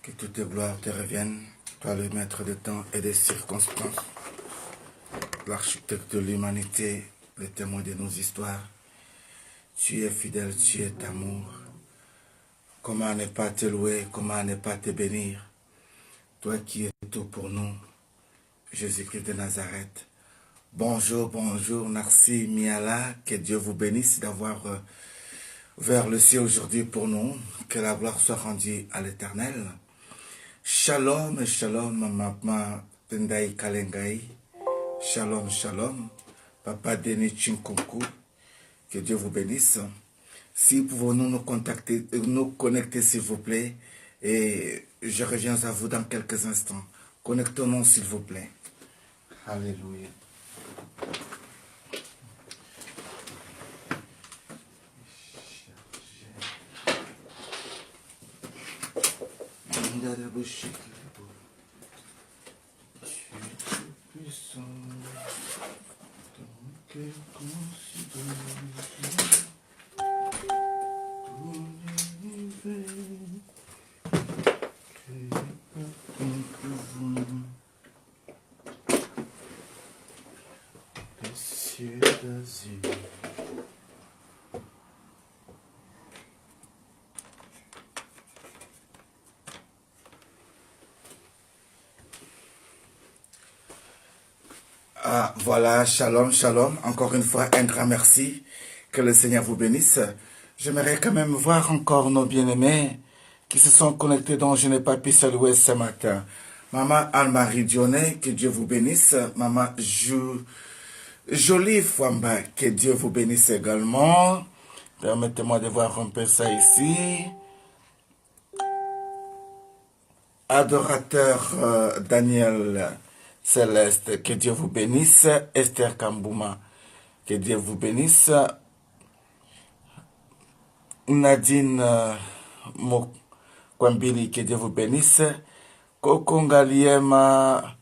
Que toutes tes gloires te reviennent, toi le maître des temps et des circonstances, l'architecte de l'humanité, le témoin de nos histoires. Tu es fidèle, tu es amour. Comment ne pas te louer, comment ne pas te bénir? Toi qui es tout pour nous, Jésus-Christ de Nazareth. Bonjour, bonjour, merci Miala, que Dieu vous bénisse d'avoir ouvert le ciel aujourd'hui pour nous, que la gloire soit rendue à l'Éternel. Shalom, shalom, maman Tendai Kalengai. Shalom, shalom, papa Denis Chinkonku. Que Dieu vous bénisse. Si pouvons-nous nous connecter s'il vous plaît, et je reviens à vous dans quelques instants. Connectons-nous s'il vous plaît. Alléluia. Tu es puissant, ton cœur considère tout l'univers, créé par ton pouvoir, les cieux d'Asie. Ah, voilà, shalom, shalom. Encore une fois, un grand merci. Que le Seigneur vous bénisse. J'aimerais quand même voir encore nos bien-aimés qui se sont connectés dont je n'ai pas pu saluer ce matin. Maman Anne-Marie Dionnet, que Dieu vous bénisse. Maman Jolie Fouamba, que Dieu vous bénisse également. Permettez-moi de voir un peu ça ici. Adorateur Daniel Céleste, que Dieu vous bénisse. Esther Kambouma, que Dieu vous bénisse. Nadine Mokwambili, que Dieu vous bénisse. Kokongaliema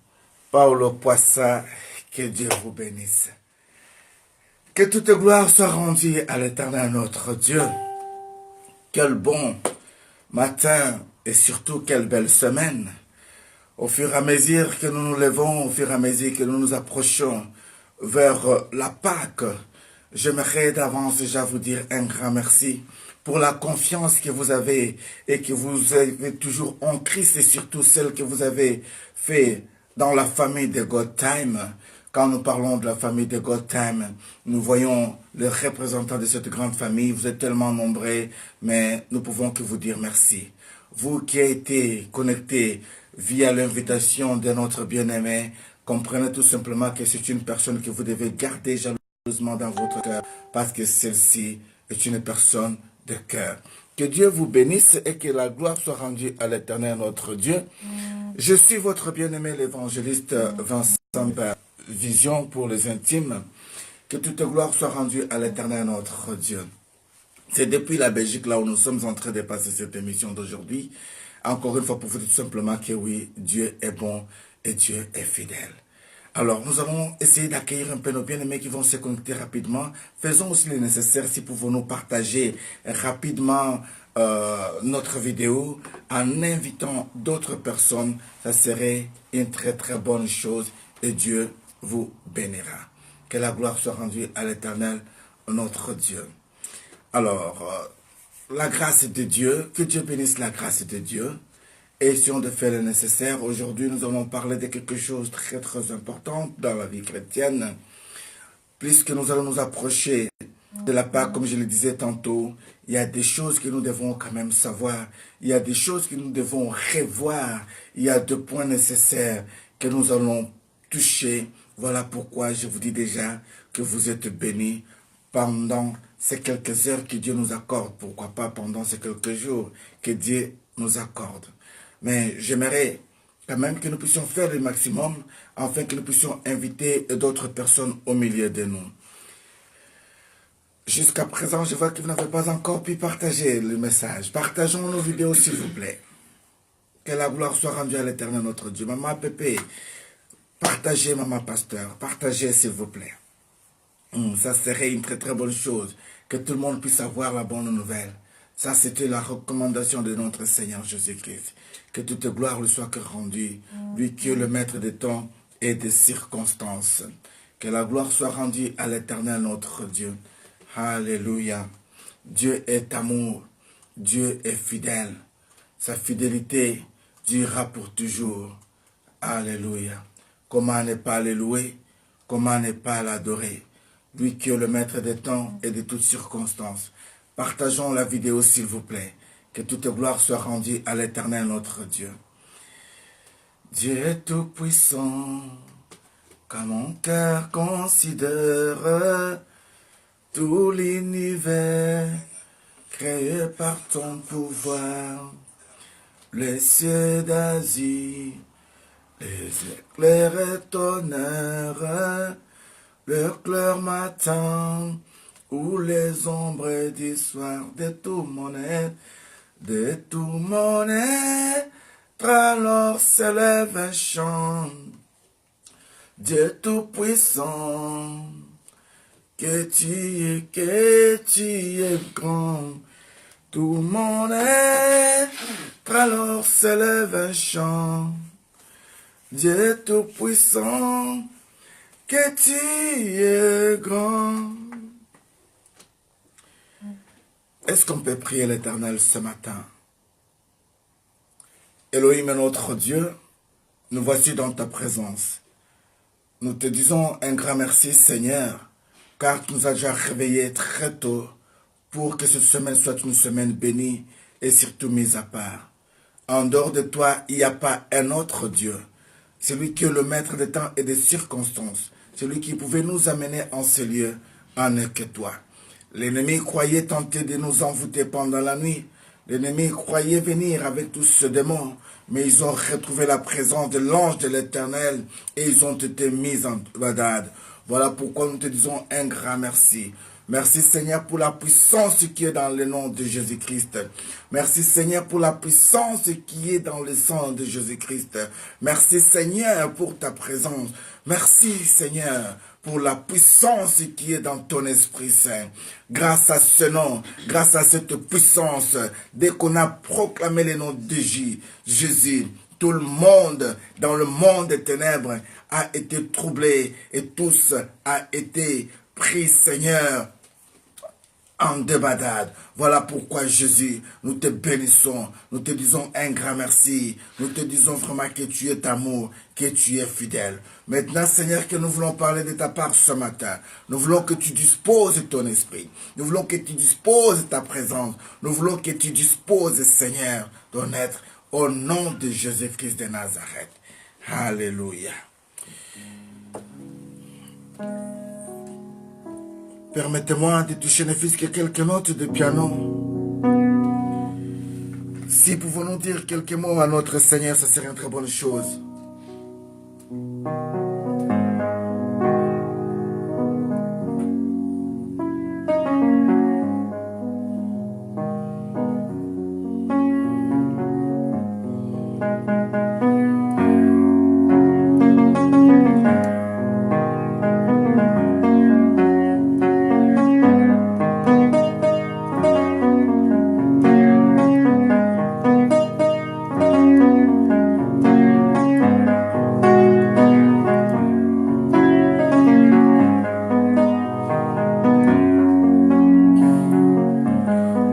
Paulo Poissa, que Dieu vous bénisse. Que toute gloire soit rendue à l'Éternel notre Dieu. Quel bon matin et surtout quelle belle semaine. Au fur et à mesure que nous nous levons, au fur et à mesure que nous nous approchons vers la Pâque, j'aimerais d'avance déjà vous dire un grand merci pour la confiance que vous avez et que vous avez toujours en Christ et surtout celle que vous avez fait dans la famille de God Time. Quand nous parlons de la famille de God Time, nous voyons les représentants de cette grande famille. Vous êtes tellement nombreux, mais nous pouvons que vous dire merci. Vous qui avez été connectés via l'invitation de notre bien-aimé, comprenez tout simplement que c'est une personne que vous devez garder jalousement dans votre cœur parce que celle-ci est une personne de cœur. Que Dieu vous bénisse et que la gloire soit rendue à l'Éternel notre Dieu. Je suis votre bien-aimé l'évangéliste Vincent Vision pour les intimes. Que toute gloire soit rendue à l'Éternel notre Dieu. C'est depuis la Belgique, là où nous sommes en train de passer cette émission d'aujourd'hui. Encore une fois, pour vous dire tout simplement que oui, Dieu est bon et Dieu est fidèle. Alors, nous allons essayer d'accueillir un peu nos bien-aimés qui vont se connecter rapidement. Faisons aussi le nécessaire si pouvons nous partager rapidement notre vidéo en invitant d'autres personnes. Ça serait une très très bonne chose et Dieu vous bénira. Que la gloire soit rendue à l'Éternel, notre Dieu. Alors, la grâce de Dieu, que Dieu bénisse la grâce de Dieu. Et si on de faire le nécessaire, aujourd'hui nous allons parler de quelque chose de très très important dans la vie chrétienne. Puisque nous allons nous approcher de la Pâque, comme je le disais tantôt, il y a des choses que nous devons quand même savoir. Il y a des choses que nous devons revoir. Il y a 2 points nécessaires que nous allons toucher. Voilà pourquoi je vous dis déjà que vous êtes bénis pendant ces quelques heures que Dieu nous accorde. Pourquoi pas pendant ces quelques jours que Dieu nous accorde. Mais j'aimerais quand même que nous puissions faire le maximum afin que nous puissions inviter d'autres personnes au milieu de nous. Jusqu'à présent, je vois que vous n'avez pas encore pu partager le message. Partageons nos vidéos s'il vous plaît. Que la gloire soit rendue à l'Éternel notre Dieu. Maman Pépé, partagez Maman Pasteur, partagez s'il vous plaît. Ça serait une très très bonne chose. Que tout le monde puisse avoir la bonne nouvelle. Ça, c'était la recommandation de notre Seigneur Jésus-Christ. Que toute gloire lui soit rendue, lui qui est le maître des temps et des circonstances. Que la gloire soit rendue à l'Éternel notre Dieu. Alléluia. Dieu est amour. Dieu est fidèle. Sa fidélité durera pour toujours. Alléluia. Comment ne pas le louer? Comment ne pas l'adorer? Lui qui est le maître des temps et de toutes circonstances. Partageons la vidéo s'il vous plaît. Que toute gloire soit rendue à l'Éternel notre Dieu. Dieu est tout puissant. Quand mon cœur considère tout l'univers créé par ton pouvoir, les cieux d'Asie, les éclairs et tonnerres, le clair matin, ou les ombres du soir, de tout mon être, alors s'élève un chant. Dieu tout-puissant, que tu es grand. Tout mon être, alors s'élève un chant. Dieu tout-puissant, que tu es grand. Est-ce qu'on peut prier l'Éternel ce matin? Elohim, notre Dieu, nous voici dans ta présence. Nous te disons un grand merci, Seigneur, car tu nous as déjà réveillés très tôt pour que cette semaine soit une semaine bénie et surtout mise à part. En dehors de toi, il n'y a pas un autre Dieu. Celui qui est le maître des temps et des circonstances. Celui qui pouvait nous amener en ce lieu, en n'est que toi. L'ennemi croyait tenter de nous envoûter pendant la nuit. L'ennemi croyait venir avec tous ce démons, mais ils ont retrouvé la présence de l'ange de l'Éternel et ils ont été mis en badade. Voilà pourquoi nous te disons un grand merci. Merci Seigneur pour la puissance qui est dans le nom de Jésus-Christ. Merci Seigneur pour la puissance qui est dans le sang de Jésus-Christ. Merci Seigneur pour ta présence. Merci Seigneur pour la puissance qui est dans ton Esprit Saint. Grâce à ce nom, grâce à cette puissance, dès qu'on a proclamé le nom de Jésus, tout le monde dans le monde des ténèbres a été troublé et tous a été pris, Seigneur, en débandade. Voilà pourquoi Jésus, nous te bénissons, nous te disons un grand merci, nous te disons vraiment que tu es amour, que tu es fidèle. Maintenant, Seigneur, que nous voulons parler de ta part ce matin. Nous voulons que tu disposes ton esprit. Nous voulons que tu disposes ta présence. Nous voulons que tu disposes, Seigneur, ton être au nom de Jésus-Christ de Nazareth. Alléluia. Permettez-moi de toucher ne fût-ce que quelques notes de piano. Si pouvons-nous dire quelques mots à notre Seigneur, ça serait une très bonne chose.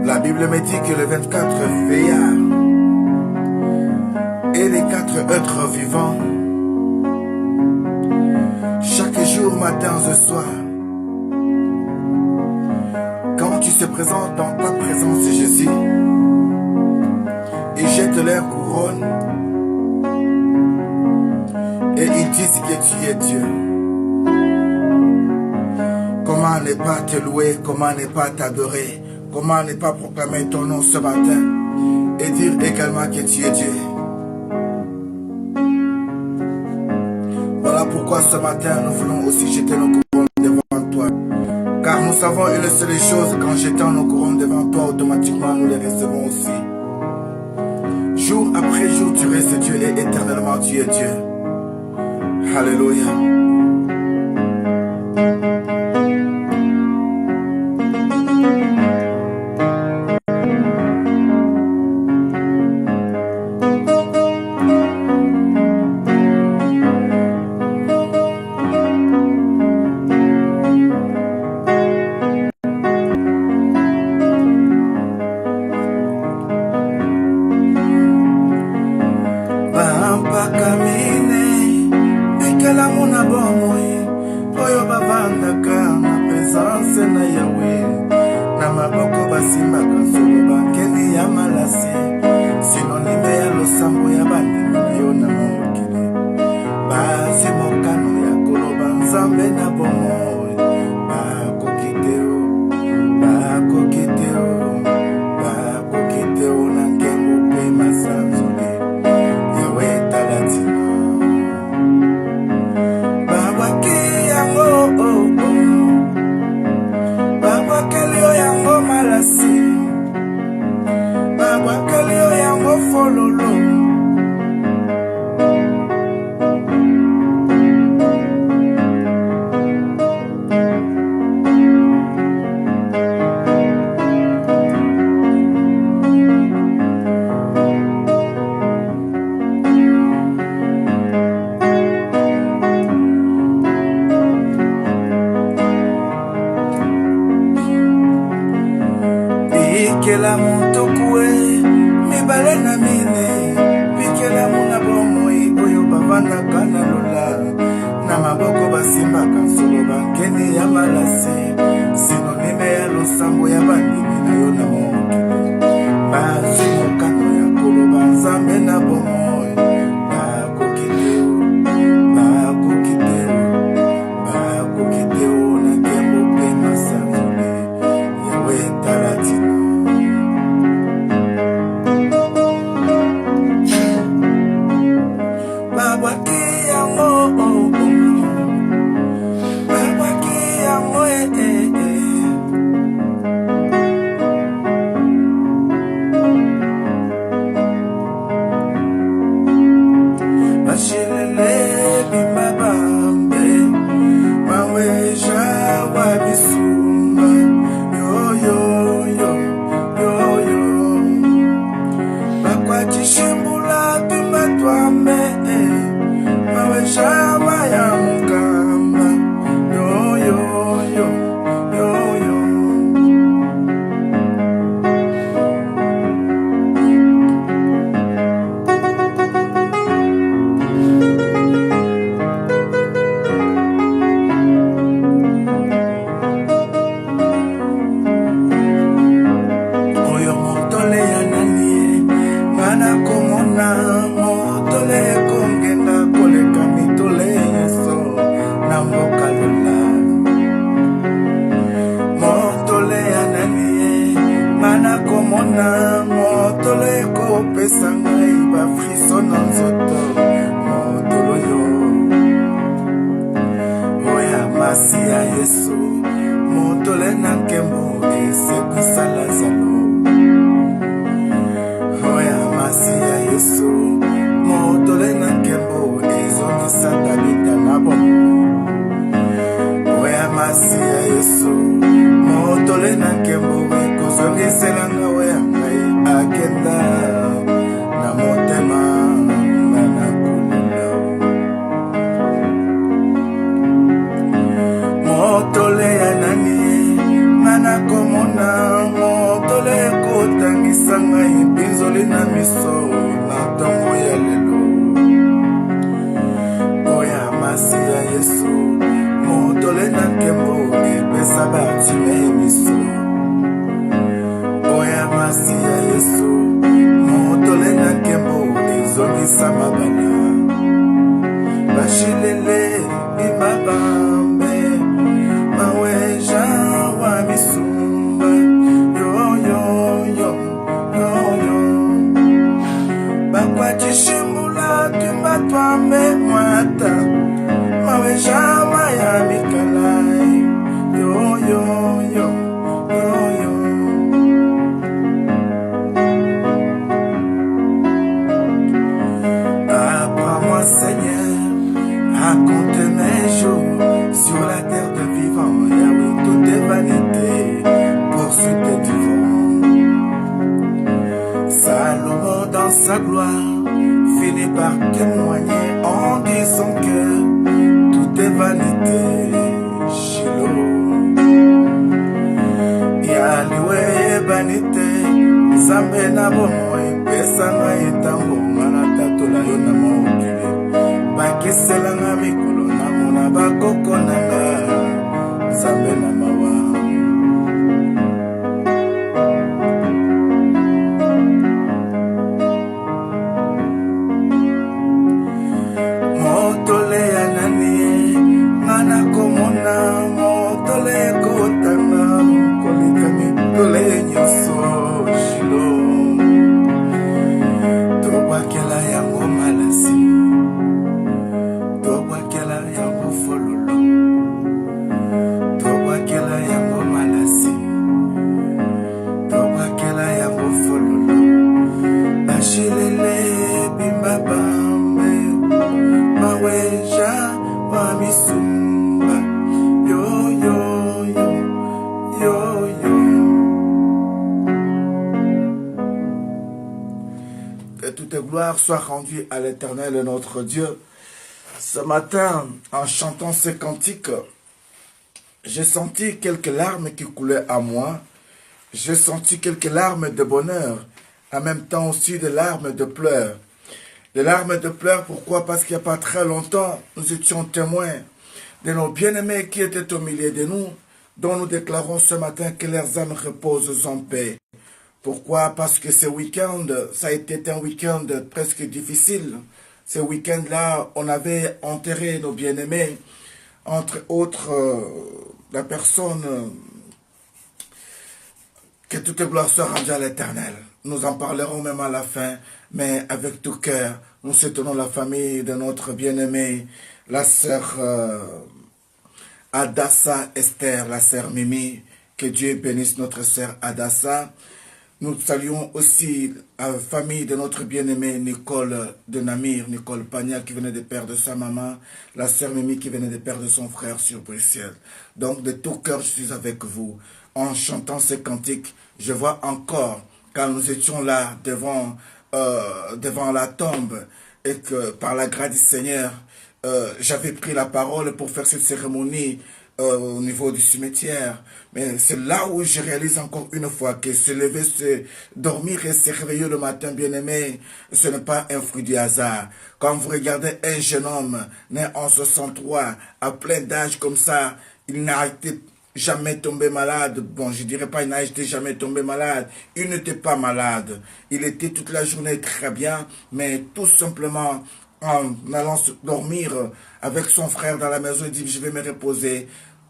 La Bible me dit que les 24 veillards et les 4 êtres vivants, chaque jour, matin et soir, quand tu se présentes dans ta présence, Jésus, ils jettent leur couronne et ils disent que tu es Dieu. Comment ne pas te louer, comment ne pas t'adorer? Comment ne pas proclamer ton nom ce matin et dire également que tu es Dieu. Voilà pourquoi ce matin nous voulons aussi jeter nos couronnes devant toi. Car nous savons une seule chose, qu'en jetant nos couronnes devant toi, automatiquement nous les recevons aussi. Jour après jour tu restes Dieu et éternellement tu es Dieu. Alléluia. fololo. Pikela mutokue mibale na mine, pikela muna bomoi oyo bavanda kana lola, na maboko basimbaka nsolo bankeni ya malase, sinonime ya losambo ya bandimi na yo na mokili, bazwi mokano ya koloba nzambe na bomoi, bakoki te o na kembo mpe masanzoli yawe talatina. Yesu motole na nkembo esekisa lazalo. Oya masi ya Yesu motole na nkembo ezongisa tabita na bomo. Oya masi ya Yesu motole na nkembo ekozongisela nga oya ngai akenda na motema na kulula. Motole ya nani ngana komona, motole kotangisa ngai pinzoli na miso na ntongo ya lelo. Oya masi ya Yesu motole na nkembo epesa batime miso. Oya masi ya Yesu motole na nkembo ezongisa mabala. Bashilele bimabambe maweja wa misumba yo yo yo yo yo. Bakwa chishimula tumbatwa me mwata maweja wa ya mikalai yo yo yo yo yo. Apprends-moi Seigneur à compter mes jours sur la terre de vivant. Yahweh, tout est vanité, poursuite du vent. Salomon dans sa gloire finit par témoigner en disant que tout est vanité. Shiloh, Yahweh vanité, Zambe na bomo epesa na etango mana tatola yo na mokili. Bakisela na mikolo na mona bakoko na nga Zambe na mawa. Motole ya nani ngana komona, motole kotanga kolika mitole nyoso. Shiloh, tobakela yango malasi, tobakela yango fololo, tobakela Shilele bimbabambe maweja wamisumba yo yo yo yo yo. Que toute gloire soit rendue à l'Éternel notre Dieu. Ce matin, en chantant ces cantiques, j'ai senti quelques larmes qui coulaient à moi. J'ai senti quelques larmes de bonheur, en même temps aussi des larmes de pleurs. Des larmes de pleurs, pourquoi? Parce qu'il n'y a pas très longtemps, nous étions témoins de nos bien-aimés qui étaient au milieu de nous, dont nous déclarons ce matin que leurs âmes reposent en paix. Pourquoi? Parce que ce week-end, ça a été un week-end presque difficile. Ce week-end-là, on avait enterré nos bien-aimés, entre autres la personne... Que toute gloire soit rendue à l'Éternel. Nous en parlerons même à la fin, mais avec tout cœur, nous soutenons la famille de notre bien-aimée, la sœur Adassa Esther, la sœur Mimi. Que Dieu bénisse notre sœur Adassa. Nous saluons aussi la famille de notre bien-aimée Nicole de Namir, Nicole Pagna qui venait de perdre sa maman, la sœur Mimi qui venait de perdre son frère sur Bruxelles. Donc de tout cœur, je suis avec vous. En chantant ces cantiques, je vois encore, quand nous étions là devant la tombe, et que par la grâce du Seigneur, j'avais pris la parole pour faire cette cérémonie au niveau du cimetière. Mais c'est là où je réalise encore une fois que se lever, se dormir et se réveiller le matin, bien-aimé, ce n'est pas un fruit du hasard. Quand vous regardez un jeune homme né en 63, à plein d'âge comme ça, il n'a été jamais tombé malade. Bon, je dirais pas, il n'a été jamais tombé malade. Il n'était pas malade. Il était toute la journée très bien, mais tout simplement, en allant se dormir avec son frère dans la maison, il dit, je vais me reposer.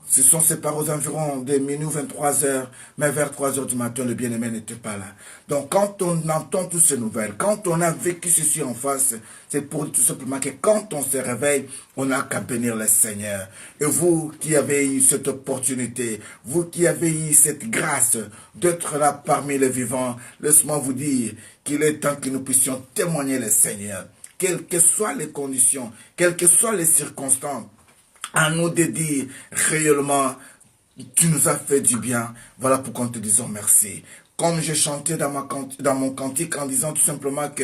Ce sont séparés aux environs de minuit 23 heures, mais vers 3 heures du matin, le bien-aimé n'était pas là. Donc, quand on entend toutes ces nouvelles, quand on a vécu ceci en face, c'est pour dire tout simplement que quand on se réveille, on n'a qu'à bénir le Seigneur. Et vous qui avez eu cette opportunité, vous qui avez eu cette grâce d'être là parmi les vivants, laisse-moi vous dire qu'il est temps que nous puissions témoigner le Seigneur. Quelles que soient les conditions, quelles que soient les circonstances, à nous de dire réellement, tu nous as fait du bien. Voilà pourquoi nous te disons merci. Comme j'ai chanté dans mon cantique en disant tout simplement que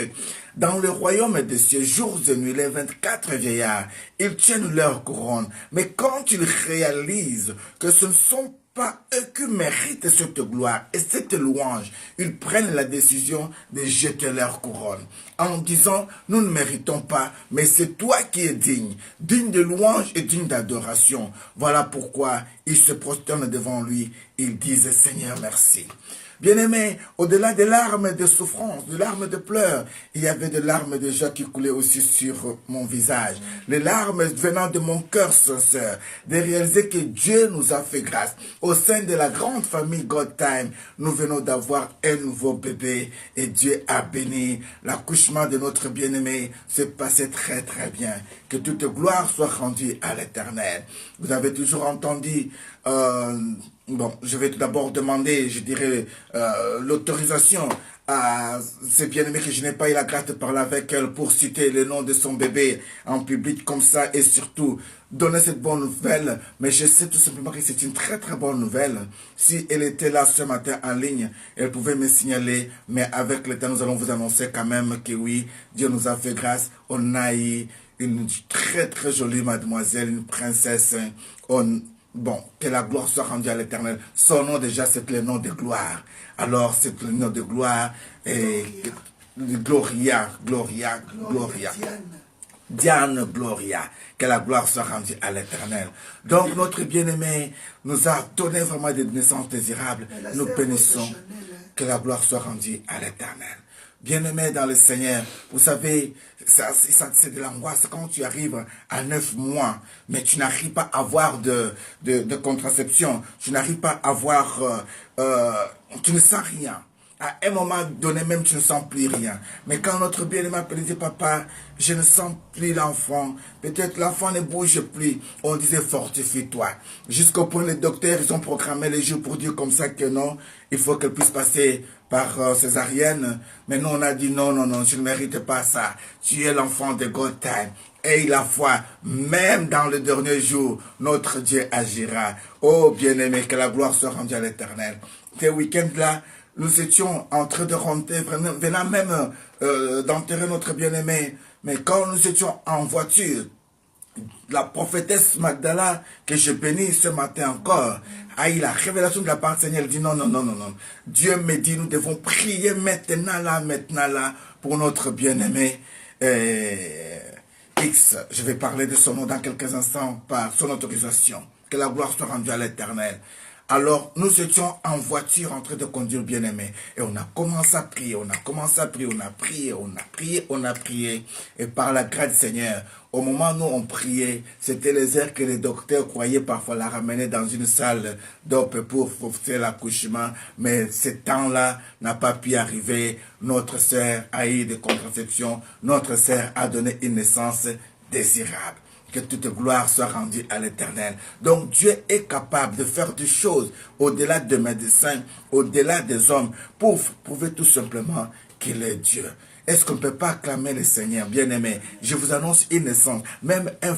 dans le royaume des cieux, jours et nuits, les 24 vieillards, ils tiennent leur couronne. Mais quand ils réalisent que ce ne sont pas eux qui méritent cette gloire et cette louange, ils prennent la décision de jeter leur couronne en disant, nous ne méritons pas, mais c'est toi qui es digne, digne de louange et digne d'adoration. Voilà pourquoi ils se prosternent devant lui, ils disent, Seigneur, merci. Bien-aimé, au-delà des larmes de souffrance, des larmes de pleurs, il y avait des larmes de joie qui coulaient aussi sur mon visage. Les larmes venant de mon cœur sincère, de réaliser que Dieu nous a fait grâce. Au sein de la grande famille God Time, nous venons d'avoir un nouveau bébé et Dieu a béni. L'accouchement de notre bien-aimé s'est passé très très bien. Que toute gloire soit rendue à l'Éternel. Vous avez toujours entendu... Bon, je vais tout d'abord demander, je dirais, l'autorisation à ces bien-aimés que je n'ai pas eu la grâce de parler avec elle pour citer le nom de son bébé en public comme ça et surtout donner cette bonne nouvelle. Mais je sais tout simplement que c'est une très très bonne nouvelle. Si elle était là ce matin en ligne, elle pouvait me signaler. Mais avec le temps, nous allons vous annoncer quand même que oui, Dieu nous a fait grâce. On a eu une très très jolie mademoiselle, une princesse. Bon, que la gloire soit rendue à l'Éternel. Son nom déjà, c'est le nom de gloire. Alors, c'est le nom de gloire. Et Gloria. Diane Gloria. Que la gloire soit rendue à l'Éternel. Donc, notre bien-aimé nous a donné vraiment des naissances désirables. Nous bénissons. Que la gloire soit rendue à l'Éternel. Bien-aimé dans le Seigneur, vous savez, c'est de l'angoisse quand tu arrives à 9 mois, mais tu n'arrives pas à avoir de contraception, tu n'arrives pas à avoir, tu ne sens rien. À un moment donné même, tu ne sens plus rien. Mais quand notre bien-aimé dit, papa, je ne sens plus l'enfant. Peut-être l'enfant ne bouge plus. On disait, fortifie-toi. Jusqu'au point, les docteurs, ils ont programmé les jours pour dire comme ça que non, il faut qu'elle puisse passer par césarienne. Mais nous, on a dit non, non, non, je ne mérite pas ça. Tu es l'enfant de God time. Et la foi, même dans le dernier jour, notre Dieu agira. Oh bien-aimé, que la gloire soit rendue à l'Éternel. Ces week-ends-là, nous étions en train de rentrer, venant même d'enterrer notre bien-aimé. Mais quand nous étions en voiture, la prophétesse Magdala, que je bénis ce matin encore, a eu la révélation de la part du Seigneur. Elle dit non, non, non, non, non. Dieu me dit, nous devons prier maintenant là, pour notre bien-aimé X. Je vais parler de son nom dans quelques instants par son autorisation. Que la gloire soit rendue à l'Éternel. Alors, nous étions en voiture en train de conduire bien-aimé. Et on a commencé à prier, on a commencé à prier, on a prié, on a prié, on a prié. Et par la grâce du Seigneur, au moment où nous on priait, c'était les heures que les docteurs croyaient parfois la ramener dans une salle d'op pour faire l'accouchement. Mais ce temps-là n'a pas pu arriver. Notre sœur a eu des contraceptions. Notre sœur a donné une naissance désirable. Que toute gloire soit rendue à l'Éternel. Donc Dieu est capable de faire des choses au-delà des médecins, au-delà des hommes, pour prouver tout simplement qu'il est Dieu. Est-ce qu'on ne peut pas acclamer le Seigneur, bien-aimé? Je vous annonce une naissance, même un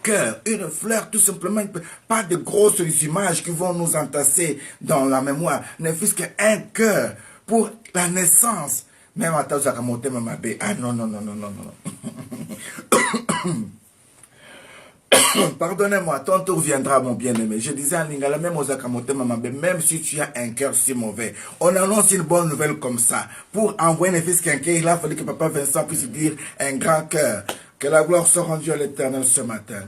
cœur, une fleur, tout simplement, pas de grosses images qui vont nous entasser dans la mémoire, ne fût-ce qu'un cœur pour la naissance. Même à Taouzakamotema Mamabé. Ah non, non, non, non, non, non. Pardonnez-moi, ton tour viendra, mon bien-aimé. Je disais à Lingala, même aux Akamotema Mamabé, même si tu as un cœur si mauvais, on annonce une bonne nouvelle comme ça. Pour envoyer les fils qu'un cœur, il a fallu que Papa Vincent puisse dire un grand cœur. Que la gloire soit rendue à l'Éternel ce matin.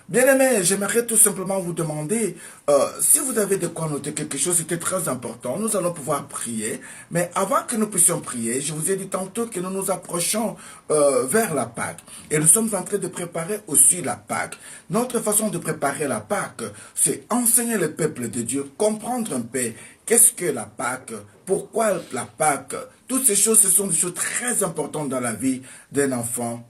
Bien-aimé, j'aimerais tout simplement vous demander, si vous avez de quoi noter quelque chose, c'était très important. Nous allons pouvoir prier. Mais avant que nous puissions prier, je vous ai dit tantôt que nous nous approchons vers la Pâque. Et nous sommes en train de préparer aussi la Pâque. Notre façon de préparer la Pâque, c'est enseigner le peuple de Dieu, comprendre un peu qu'est-ce que la Pâque, pourquoi la Pâque. Toutes ces choses, ce sont des choses très importantes dans la vie d'un enfant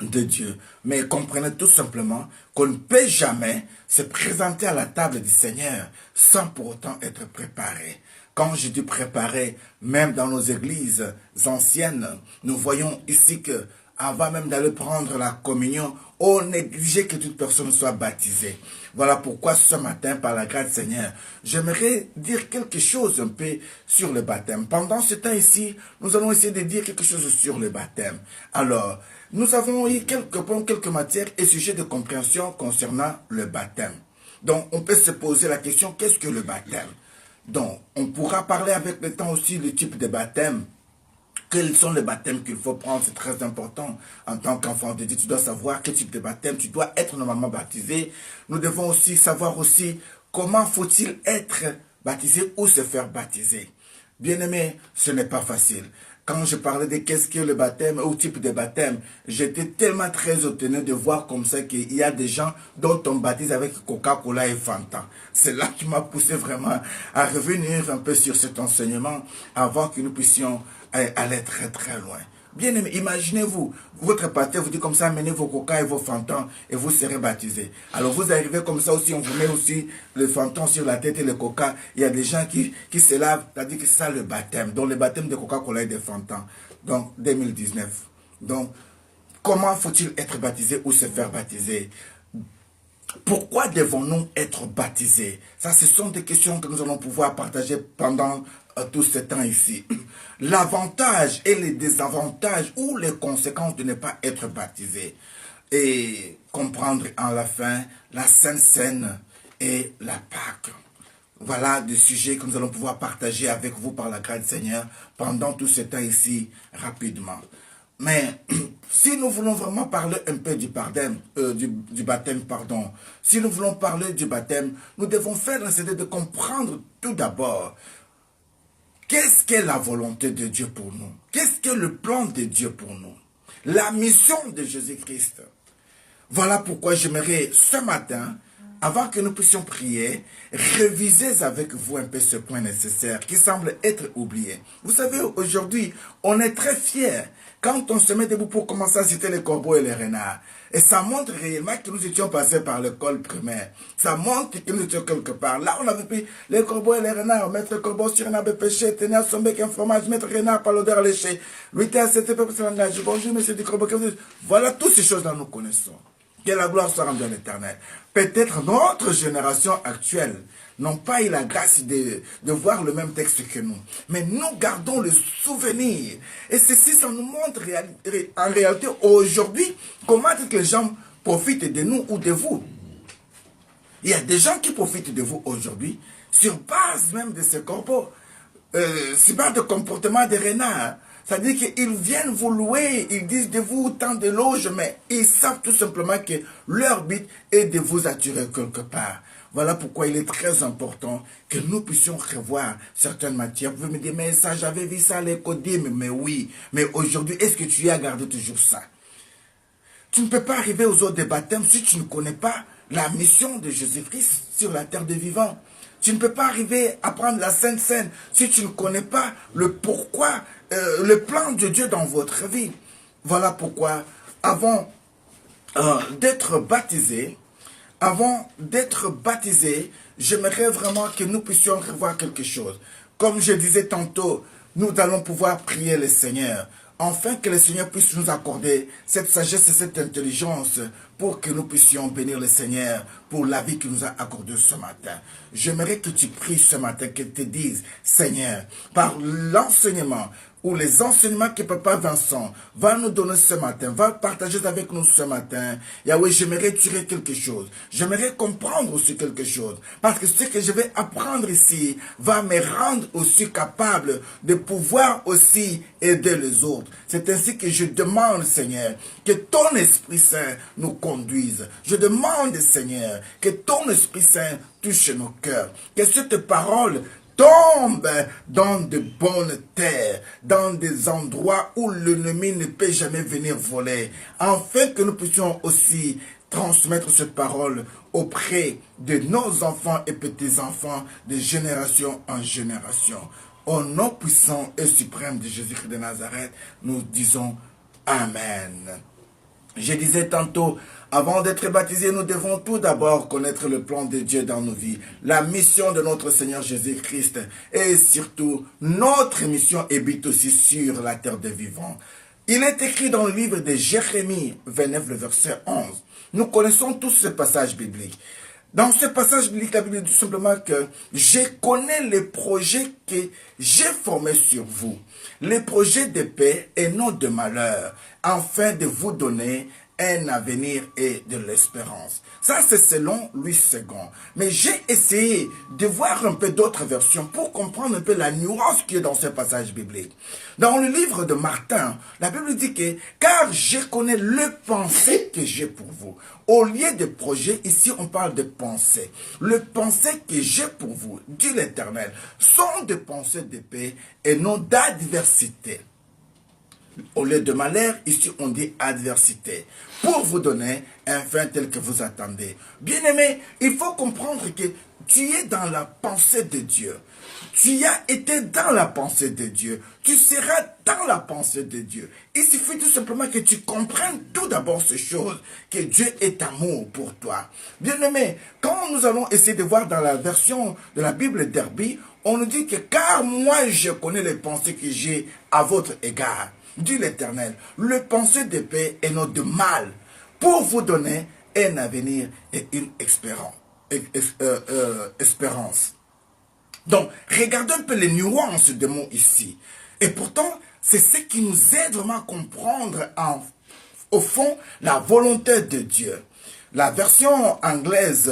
de Dieu. Mais comprenez tout simplement qu'on ne peut jamais se présenter à la table du Seigneur sans pour autant être préparé. Quand je dis préparé, même dans nos églises anciennes, nous voyons ici que avant même d'aller prendre la communion, on exigeait que toute personne soit baptisée. Voilà pourquoi ce matin, par la grâce du Seigneur, j'aimerais dire quelque chose un peu sur le baptême. Pendant ce temps ici, nous allons essayer de dire quelque chose sur le baptême. Alors, nous avons eu quelques points, quelques matières et sujets de compréhension concernant le baptême. Donc, on peut se poser la question, qu'est-ce que le baptême? Donc, on pourra parler avec le temps aussi du type de baptême. Quels sont les baptêmes qu'il faut prendre? C'est très important. En tant qu'enfant de Dieu, tu dois savoir quel type de baptême tu dois être normalement baptisé. Nous devons aussi savoir aussi comment faut-il être baptisé ou se faire baptiser. Bien-aimé, ce n'est pas facile. Quand je parlais de qu'est-ce que le baptême ou type de baptême, j'étais tellement très étonné de voir comme ça qu'il y a des gens dont on baptise avec Coca-Cola et Fanta. C'est là qui m'a poussé vraiment à revenir un peu sur cet enseignement avant que nous puissions aller très très loin. Bien aimé, imaginez-vous, votre pasteur vous dit comme ça, amenez vos coca et vos fantans et vous serez baptisés. Alors vous arrivez comme ça aussi, on vous met aussi le fantan sur la tête et le coca. Il y a des gens qui se lavent, c'est-à-dire que c'est ça le baptême. Donc le baptême de Coca-Cola et de Fanta. Donc 2019. Donc comment faut-il être baptisé ou se faire baptiser? Pourquoi devons-nous être baptisés? Ça, ce sont des questions que nous allons pouvoir partager pendant tout ce temps ici. L'avantage et les désavantages ou les conséquences de ne pas être baptisé. Et comprendre en la fin la Sainte Seine et la Pâque. Voilà des sujets que nous allons pouvoir partager avec vous par la grâce du Seigneur pendant tout ce temps ici rapidement. Mais si nous voulons vraiment parler un peu du baptême, si nous voulons parler du baptême, nous devons faire l'essai de comprendre tout d'abord qu'est-ce qu'est la volonté de Dieu pour nous, qu'est-ce qu'est le plan de Dieu pour nous, la mission de Jésus-Christ. Voilà pourquoi j'aimerais ce matin avant que nous puissions prier, révisez avec vous un peu ce point nécessaire qui semble être oublié. Vous savez, aujourd'hui, on est très fiers quand on se met debout pour commencer à citer les corbeaux et les renards. Et ça montre réellement que nous étions passés par l'école primaire. Ça montre que nous étions quelque part. Là, on avait pris les corbeaux et les renards. Mettre le corbeau sur un arbre pêché, tenir son bec un fromage, mettre le renard par l'odeur léchée. Lui, à cette époque, c'est langage. Bonjour, monsieur du corbeau. Voilà, toutes ces choses-là, nous connaissons. Que la gloire soit rendue à l'Éternel. Peut-être notre génération actuelle n'ont pas eu la grâce de voir le même texte que nous. Mais nous gardons le souvenir. Et ceci, ça nous montre en réalité aujourd'hui comment est-ce que les gens profitent de nous ou de vous. Il y a des gens qui profitent de vous aujourd'hui sur base même de ces corbeaux. Sur base de comportement des renards. C'est-à-dire qu'ils viennent vous louer, ils disent de vous tant de loges, mais ils savent tout simplement que leur but est de vous attirer quelque part. Voilà pourquoi il est très important que nous puissions revoir certaines matières. Vous pouvez me dire, mais ça, j'avais vu ça à l'écodime, mais oui. Mais aujourd'hui, est-ce que tu as gardé toujours ça? Tu ne peux pas arriver aux eaux de baptême si tu ne connais pas la mission de Jésus-Christ sur la terre des vivants. Tu ne peux pas arriver à prendre la Sainte Seine si tu ne connais pas le pourquoi, le plan de Dieu dans votre vie. Voilà pourquoi, avant d'être baptisé, j'aimerais vraiment que nous puissions revoir quelque chose. Comme je disais tantôt, nous allons pouvoir prier le Seigneur, afin que le Seigneur puisse nous accorder cette sagesse et cette intelligence pour que nous puissions bénir le Seigneur pour la vie qu'il nous a accordée ce matin. J'aimerais que tu pries ce matin, que tu te dises, Seigneur, par l'enseignement ou les enseignements que Papa Vincent va nous donner ce matin, va partager avec nous ce matin. Yahweh, j'aimerais tirer quelque chose. J'aimerais comprendre aussi quelque chose. Parce que ce que je vais apprendre ici va me rendre aussi capable de pouvoir aussi aider les autres. C'est ainsi que je demande, Seigneur, que ton Esprit Saint nous conduise. Je demande, Seigneur, que ton Esprit Saint touche nos cœurs. Que cette parole tombe dans de bonnes terres, dans des endroits où l'ennemi ne peut jamais venir voler, afin que nous puissions aussi transmettre cette parole auprès de nos enfants et petits-enfants de génération en génération. Au nom puissant et suprême de Jésus-Christ de Nazareth, nous disons Amen. Je disais tantôt, avant d'être baptisés, nous devons tout d'abord connaître le plan de Dieu dans nos vies, la mission de notre Seigneur Jésus-Christ et surtout notre mission habite aussi sur la terre des vivants. Il est écrit dans le livre de Jérémie 29, le verset 11. Nous connaissons tous ce passage biblique. Dans ce passage biblique, la Bible dit simplement que je connais les projets que j'ai formés sur vous, les projets de paix et non de malheur, afin de vous donner un avenir et de l'espérance. Ça, c'est selon Louis II. Mais j'ai essayé de voir un peu d'autres versions pour comprendre un peu la nuance qui est dans ce passage biblique. Dans le livre de Martin, la Bible dit que « Car je connais le pensée que j'ai pour vous ». Au lieu de projet, ici on parle de pensée. Le pensée que j'ai pour vous, dit l'Éternel, sont des pensées de paix et non d'adversité. Au lieu de malheur, ici on dit adversité. Pour vous donner un fin tel que vous attendez. Bien-aimé, il faut comprendre que tu es dans la pensée de Dieu. Tu as été dans la pensée de Dieu. Tu seras dans la pensée de Dieu. Il suffit tout simplement que tu comprennes tout d'abord ces choses, que Dieu est amour pour toi. Bien-aimé, quand nous allons essayer de voir dans la version de la Bible Derby, on nous dit que car moi je connais les pensées que j'ai à votre égard, dit l'Éternel, le pensée de paix et non de mal, pour vous donner un avenir et une espérance. Donc, regardons un peu les nuances des mots ici. Et pourtant, c'est ce qui nous aide vraiment à comprendre au fond la volonté de Dieu. La version anglaise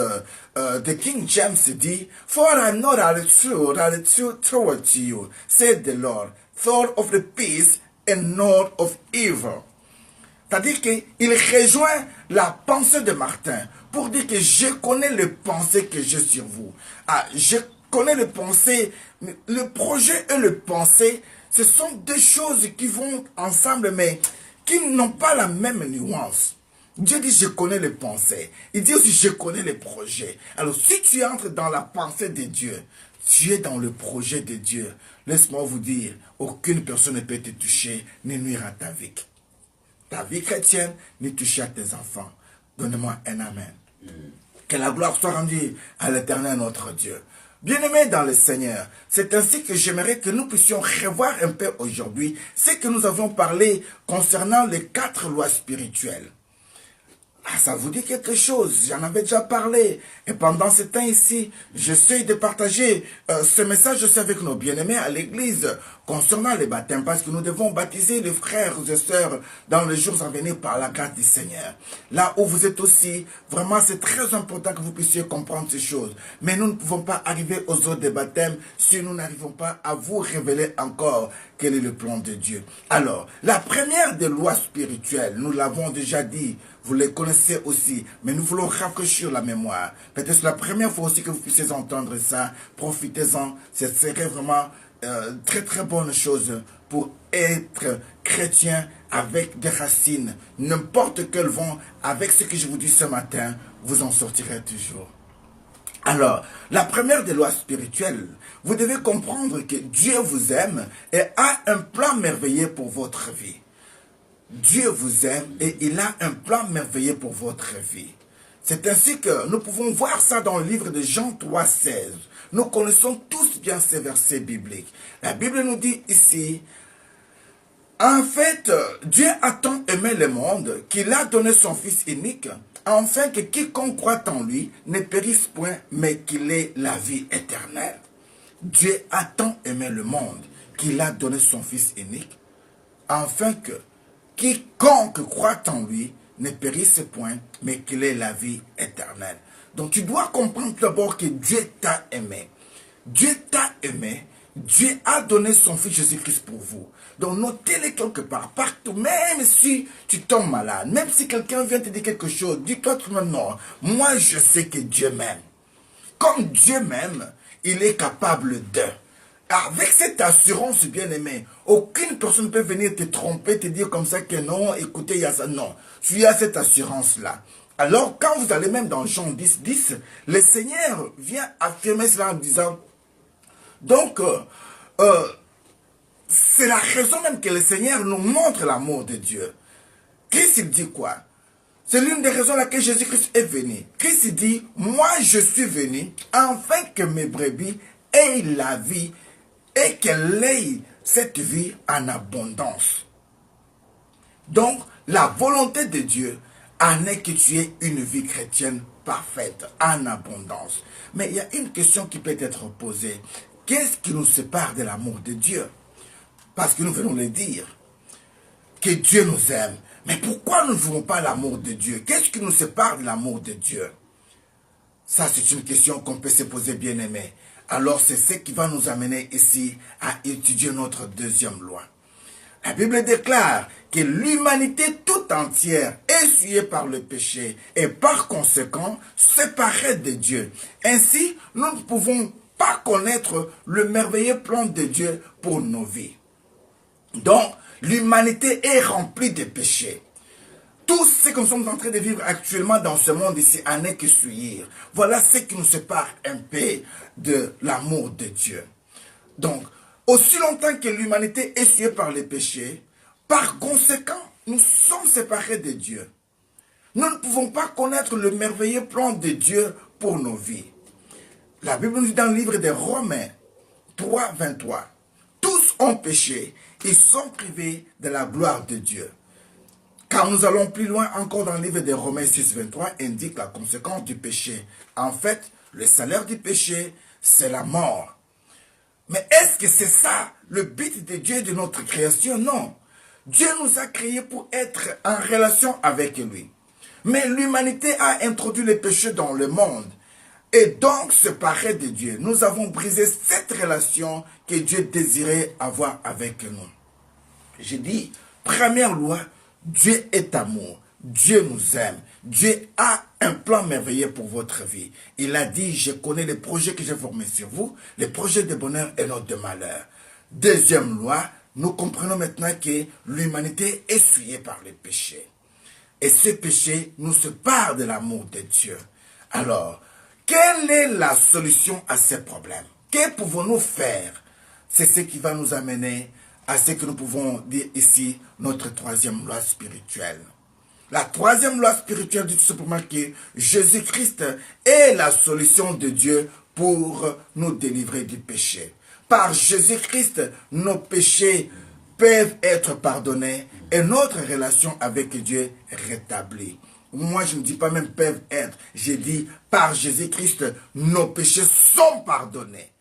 de King James dit « For I know attitude towards you, said the Lord, thought of the peace and not of evil. » C'est-à-dire qu'il rejoint la pensée de Martin pour dire que je connais les pensées que j'ai sur vous. Je connais les pensées, le projet et le pensée, ce sont deux choses qui vont ensemble, mais qui n'ont pas la même nuance. Dieu dit, je connais les pensées. Il dit aussi, je connais les projets. Alors, si tu entres dans la pensée de Dieu, tu es dans le projet de Dieu. Laisse-moi vous dire, aucune personne ne peut te toucher, ni nuire à ta vie. Ta vie chrétienne, ni toucher à tes enfants. Donne-moi un amen. Que la gloire soit rendue à l'Éternel notre Dieu. Bien-aimés dans le Seigneur, c'est ainsi que j'aimerais que nous puissions revoir un peu aujourd'hui ce que nous avions parlé concernant les 4 lois spirituelles. Ah, ça vous dit quelque chose, j'en avais déjà parlé. Et pendant ce temps ici, j'essaie de partager ce message aussi avec nos bien-aimés à l'église concernant les baptêmes, parce que nous devons baptiser les frères et sœurs dans les jours à venir par la grâce du Seigneur. Là où vous êtes aussi, vraiment c'est très important que vous puissiez comprendre ces choses. Mais nous ne pouvons pas arriver aux heures des baptêmes si nous n'arrivons pas à vous révéler encore quel est le plan de Dieu. Alors, la première des lois spirituelles, nous l'avons déjà dit, vous les connaissez aussi, mais nous voulons rafraîchir la mémoire. Peut-être la première fois aussi que vous puissiez entendre ça, profitez-en. Ce serait vraiment très très bonne chose pour être chrétien avec des racines. N'importe quel vent, avec ce que je vous dis ce matin, vous en sortirez toujours. Alors, la première des lois spirituelles, vous devez comprendre que Dieu vous aime et a un plan merveilleux pour votre vie. Dieu vous aime et il a un plan merveilleux pour votre vie. C'est ainsi que nous pouvons voir ça dans le livre de Jean 3,16. Nous connaissons tous bien ces versets bibliques. La Bible nous dit ici, en fait, Dieu a tant aimé le monde qu'il a donné son Fils unique, afin que quiconque croit en lui ne périsse point, mais qu'il ait la vie éternelle. Dieu a tant aimé le monde qu'il a donné son Fils unique, afin que quiconque croit en lui ne périsse point, mais qu'il ait la vie éternelle. Donc tu dois comprendre d'abord que Dieu t'a aimé. Dieu t'a aimé. Dieu a donné son Fils Jésus-Christ pour vous. Donc notez-le quelque part, partout, même si tu tombes malade, même si quelqu'un vient te dire quelque chose, dis-toi tout le monde, non, moi je sais que Dieu m'aime. Comme Dieu m'aime, il est capable de. Avec cette assurance, bien-aimé, aucune personne ne peut venir te tromper, te dire comme ça que non, écoutez, il y a ça. Non, tu as cette assurance-là. Alors, quand vous allez même dans Jean 10, 10, le Seigneur vient affirmer cela en disant, donc, c'est la raison même que le Seigneur nous montre l'amour de Dieu. Christ, il dit quoi? C'est l'une des raisons à laquelle Jésus-Christ est venu. Christ, il dit, moi, je suis venu afin que mes brebis aient la vie et qu'elle ait cette vie en abondance. Donc, la volonté de Dieu en est que tu aies une vie chrétienne parfaite, en abondance. Mais il y a une question qui peut être posée. Qu'est-ce qui nous sépare de l'amour de Dieu? Parce que nous venons le dire, que Dieu nous aime. Mais pourquoi nous ne voulons pas l'amour de Dieu? Qu'est-ce qui nous sépare de l'amour de Dieu? Ça, c'est une question qu'on peut se poser, bien-aimé. Alors, c'est ce qui va nous amener ici à étudier notre deuxième loi. La Bible déclare que l'humanité tout entière est essuyée par le péché et par conséquent séparée de Dieu. Ainsi, nous ne pouvons pas connaître le merveilleux plan de Dieu pour nos vies. Donc, l'humanité est remplie de péchés. Tout ce que nous sommes en train de vivre actuellement dans ce monde ici en est que suivre. Voilà ce qui nous sépare un peu de l'amour de Dieu. Donc, aussi longtemps que l'humanité est suivie par les péchés, par conséquent, nous sommes séparés de Dieu. Nous ne pouvons pas connaître le merveilleux plan de Dieu pour nos vies. La Bible nous dit dans le livre des Romains 3, 23, tous ont péché, ils sont privés de la gloire de Dieu. Quand nous allons plus loin encore dans le livre des Romains 6, 23, indique la conséquence du péché. En fait, le salaire du péché, c'est la mort. Mais est-ce que c'est ça le but de Dieu de notre création? Non. Dieu nous a créés pour être en relation avec lui. Mais l'humanité a introduit le péché dans le monde. Et donc, séparés de Dieu, nous avons brisé cette relation que Dieu désirait avoir avec nous. J'ai dit, première loi, Dieu est amour. Dieu nous aime. Dieu a un plan merveilleux pour votre vie. Il a dit, je connais les projets que j'ai formés sur vous, les projets de bonheur et non de malheur. Deuxième loi, nous comprenons maintenant que l'humanité est essuyée par le péché. Et ce péché nous sépare de l'amour de Dieu. Alors, quelle est la solution à ces problèmes? Que pouvons-nous faire? C'est ce qui va nous amener à ce que nous pouvons dire ici, notre troisième loi spirituelle. La troisième loi spirituelle dit tout simplement que Jésus-Christ est la solution de Dieu pour nous délivrer du péché. Par Jésus-Christ, nos péchés peuvent être pardonnés et notre relation avec Dieu rétablie. Moi, je ne dis pas même peuvent être. J'ai dit, par Jésus-Christ, nos péchés sont pardonnés.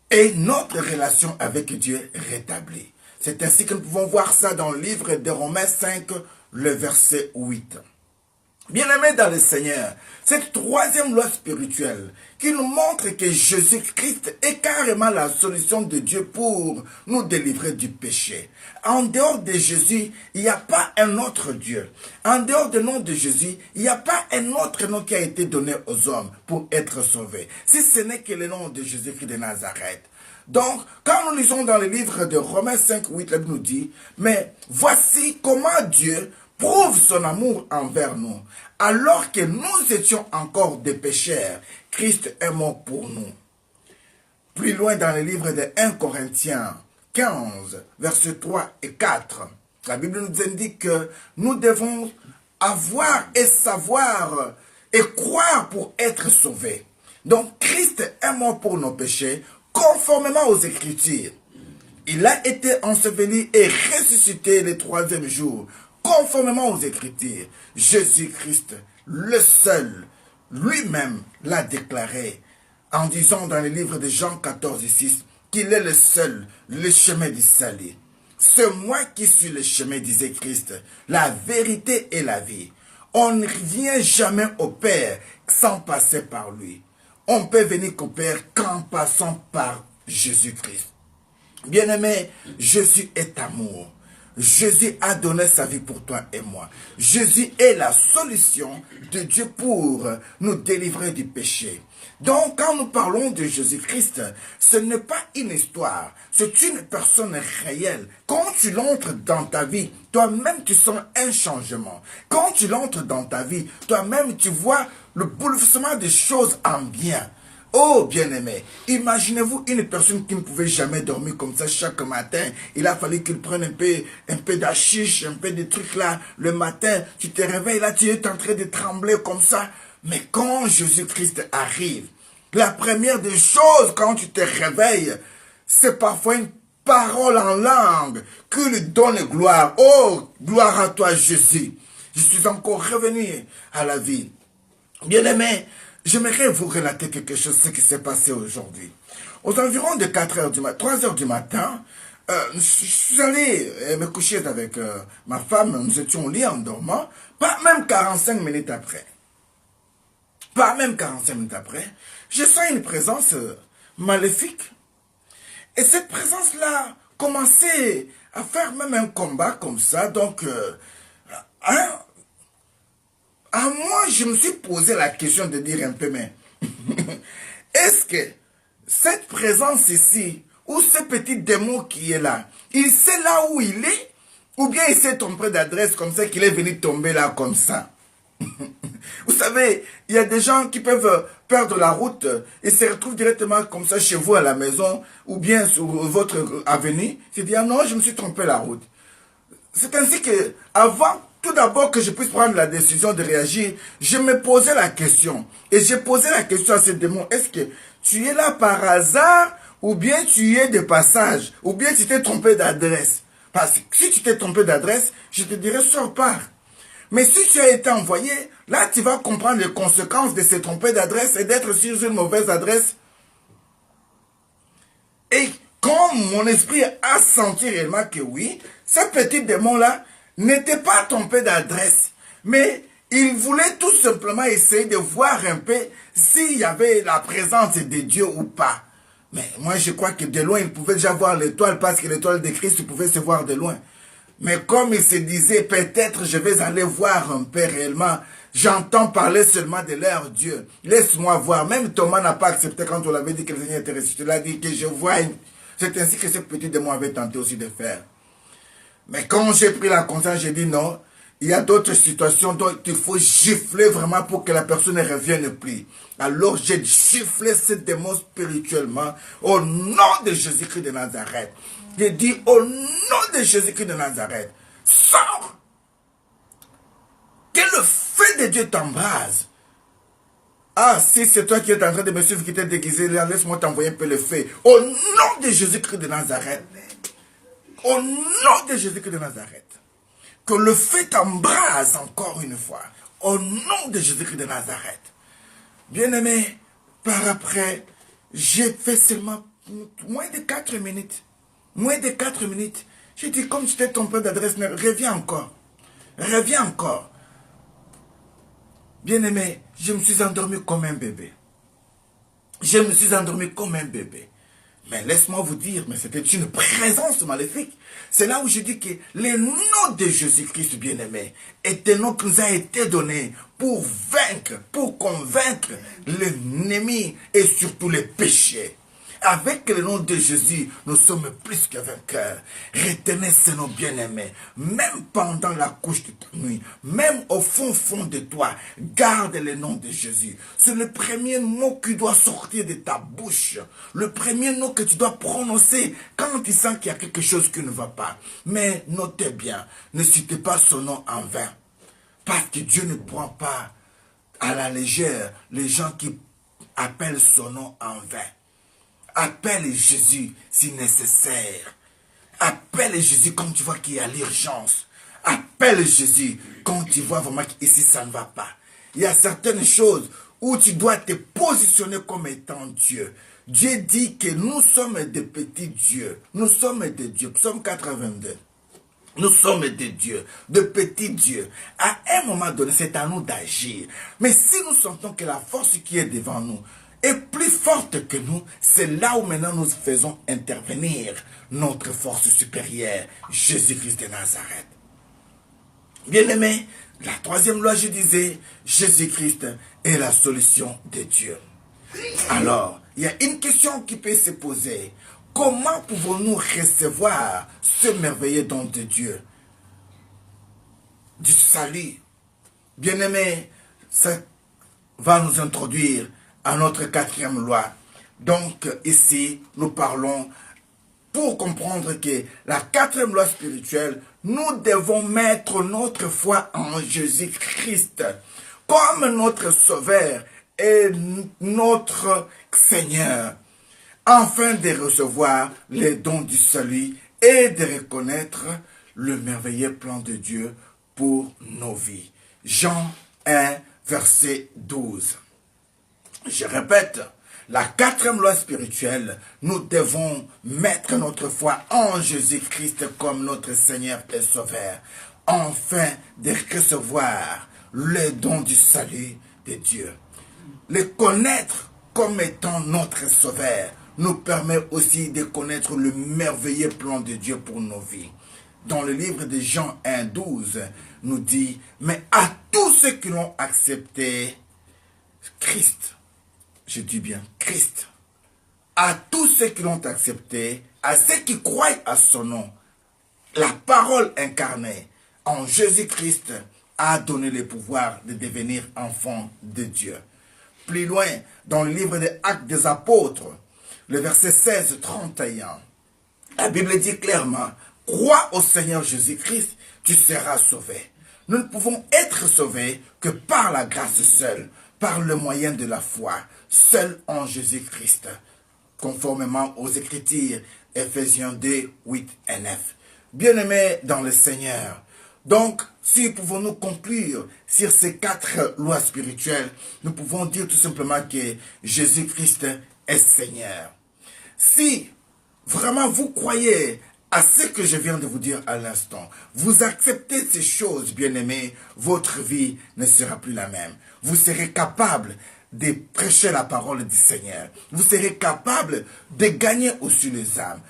Et notre relation avec Dieu rétablie. C'est ainsi que nous pouvons voir ça dans le livre de Romains 5, le verset 8. Bien-aimés dans le Seigneur, cette troisième loi spirituelle qui nous montre que Jésus-Christ est carrément la solution de Dieu pour nous délivrer du péché. En dehors de Jésus, il n'y a pas un autre Dieu. En dehors du nom de Jésus, il n'y a pas un autre nom qui a été donné aux hommes pour être sauvés. Si ce n'est que le nom de Jésus-Christ de Nazareth. Donc, quand nous lisons dans le livre de Romains 5, 8, la Bible nous dit, mais voici comment Dieu prouve son amour envers nous. Alors que nous étions encore des pécheurs, Christ est mort pour nous. Plus loin dans le livre de 1 Corinthiens 15, versets 3 et 4, la Bible nous indique que nous devons avoir et savoir et croire pour être sauvés. Donc, Christ est mort pour nos péchés, conformément aux Écritures. Il a été enseveli et ressuscité le troisième jour, conformément aux Écritures. Jésus-Christ, le seul, lui-même l'a déclaré en disant dans le livre de Jean 14, 6 qu'il est le seul, le chemin du salut. C'est moi qui suis le chemin, disait Christ, la vérité et la vie. On ne vient jamais au Père sans passer par lui. On peut venir au Père qu'en passant par Jésus-Christ. Bien-aimé, Jésus est amour. Jésus a donné sa vie pour toi et moi. Jésus est la solution de Dieu pour nous délivrer du péché. Donc, quand nous parlons de Jésus-Christ, ce n'est pas une histoire, c'est une personne réelle. Quand tu l'entres dans ta vie, toi-même tu sens un changement. Quand tu l'entres dans ta vie, toi-même tu vois le bouleversement des choses en bien. Oh, bien-aimé, imaginez-vous une personne qui ne pouvait jamais dormir comme ça chaque matin. Il a fallu qu'il prenne un peu d'hachiche, un peu de trucs là. Le matin, tu te réveilles là, tu es en train de trembler comme ça. Mais quand Jésus-Christ arrive, la première des choses quand tu te réveilles, c'est parfois une parole en langue qui lui donne gloire. Oh, gloire à toi Jésus. Je suis encore revenu à la vie. Bien-aimé, j'aimerais vous relater quelque chose, ce qui s'est passé aujourd'hui. Aux environs de 4 heures du matin, 3 heures du matin, je suis allé me coucher avec ma femme, nous étions au lit en dormant, pas même 45 minutes après. Pas même 45 minutes après, je sens une présence maléfique. Et cette présence-là commençait à faire même un combat comme ça, donc, à moi, je me suis posé la question de dire un peu, mais est-ce que cette présence ici, ou ce petit démon qui est là, il sait là où il est, ou bien il s'est trompé d'adresse comme ça, qu'il est venu tomber là comme ça? Vous savez, il y a des gens qui peuvent perdre la route et se retrouvent directement comme ça chez vous à la maison, ou bien sur votre avenue, se dire, ah non, je me suis trompé la route. C'est ainsi que, avant tout d'abord que je puisse prendre la décision de réagir, je me posais la question. Et j'ai posé la question à ce démon, est-ce que tu es là par hasard, ou bien tu es de passage, ou bien tu t'es trompé d'adresse? Parce que si tu t'es trompé d'adresse, je te dirais, sors pas. Mais si tu as été envoyé, là tu vas comprendre les conséquences de se tromper d'adresse et d'être sur une mauvaise adresse. Et quand mon esprit a senti réellement que oui, ce petit démon-là n'était pas trompé d'adresse, mais il voulait tout simplement essayer de voir un peu s'il y avait la présence de Dieu ou pas. Mais moi je crois que de loin il pouvait déjà voir l'étoile parce que l'étoile de Christ pouvait se voir de loin. Mais comme il se disait, peut-être je vais aller voir un peu réellement, j'entends parler seulement de leur Dieu. Laisse-moi voir. Même Thomas n'a pas accepté quand on l'avait dit que le Seigneur était ressuscité. Il a dit que je vois. C'est ainsi que ce petit démon avait tenté aussi de faire. Mais quand j'ai pris la conscience, j'ai dit non. il y a d'autres situations dont il faut gifler vraiment pour que la personne ne revienne plus. Alors j'ai giflé ce démon spirituellement au nom de Jésus-Christ de Nazareth. J'ai dit au nom de Jésus-Christ de Nazareth, sors! Que le feu de Dieu t'embrase. Ah, si c'est toi qui es en train de me suivre, qui t'es déguisé, laisse-moi t'envoyer un peu le feu. Au nom de Jésus-Christ de Nazareth. Au nom de Jésus-Christ de Nazareth. Que le feu t'embrase encore une fois. Au nom de Jésus-Christ de Nazareth. Bien-aimé, par après, j'ai fait seulement moins de 4 minutes. Moins de 4 minutes. J'ai dit, comme je t'ai trompé d'adresse, reviens encore. Reviens encore. Bien-aimé, je me suis endormi comme un bébé. Je me suis endormi comme un bébé. Mais laisse-moi vous dire, mais c'était une présence maléfique. C'est là où je dis que le nom de Jésus-Christ, bien-aimé, est un nom qui nous a été donné pour vaincre, pour convaincre l'ennemi et surtout les péchés. Avec le nom de Jésus, nous sommes plus que vainqueurs. Retenez ce nom bien-aimé. Même pendant la couche de ta nuit, même au fond de toi, garde le nom de Jésus. C'est le premier mot qui doit sortir de ta bouche. Le premier nom que tu dois prononcer quand tu sens qu'il y a quelque chose qui ne va pas. Mais notez bien, ne citez pas son nom en vain. Parce que Dieu ne prend pas à la légère les gens qui appellent son nom en vain. Appelle Jésus si nécessaire. Appelle Jésus quand tu vois qu'il y a l'urgence. Appelle Jésus quand tu vois vraiment qu'ici ça ne va pas. Il y a certaines choses où tu dois te positionner comme étant Dieu. Dieu dit que nous sommes des petits dieux. Nous sommes des dieux. Psaume 82. Nous sommes des dieux, de petits dieux. À un moment donné, c'est à nous d'agir. Mais si nous sentons que la force qui est devant nous est plus forte que nous, c'est là où maintenant nous faisons intervenir notre force supérieure, Jésus-Christ de Nazareth. Bien-aimé, la troisième loi, je disais, Jésus-Christ est la solution de Dieu. Alors, il y a une question qui peut se poser. Comment pouvons-nous recevoir ce merveilleux don de Dieu? Du salut. Bien-aimé, ça va nous introduire à notre quatrième loi. Donc, ici, nous parlons pour comprendre que la quatrième loi spirituelle, nous devons mettre notre foi en Jésus-Christ comme notre Sauveur et notre Seigneur, afin de recevoir les dons du salut et de reconnaître le merveilleux plan de Dieu pour nos vies. Jean 1, verset 12. Je répète, la quatrième loi spirituelle, nous devons mettre notre foi en Jésus-Christ comme notre Seigneur et Sauveur, afin de recevoir le don du salut de Dieu. Le connaître comme étant notre Sauveur nous permet aussi de connaître le merveilleux plan de Dieu pour nos vies. Dans le livre de Jean 1, 12, nous dit, mais à tous ceux qui l'ont accepté, Christ, je dis bien Christ, à tous ceux qui l'ont accepté, à ceux qui croient à son nom, la parole incarnée en Jésus-Christ a donné le pouvoir de devenir enfant de Dieu. Plus loin, dans le livre des Actes des Apôtres, le verset 16-31, la Bible dit clairement, crois au Seigneur Jésus-Christ, tu seras sauvé. Nous ne pouvons être sauvés que par la grâce seule, par le moyen de la foi, seul en Jésus-Christ, conformément aux Écritures, Ephésiens 2, 8 et 9. Bien-aimés dans le Seigneur, donc, si pouvons-nous conclure sur ces 4 lois spirituelles, nous pouvons dire tout simplement que Jésus-Christ est Seigneur. Si vraiment vous croyez à ce que je viens de vous dire à l'instant, vous acceptez ces choses, bien-aimés, votre vie ne sera plus la même. Vous serez capable de prêcher la parole du Seigneur. Vous serez capable de gagner aussi les âmes.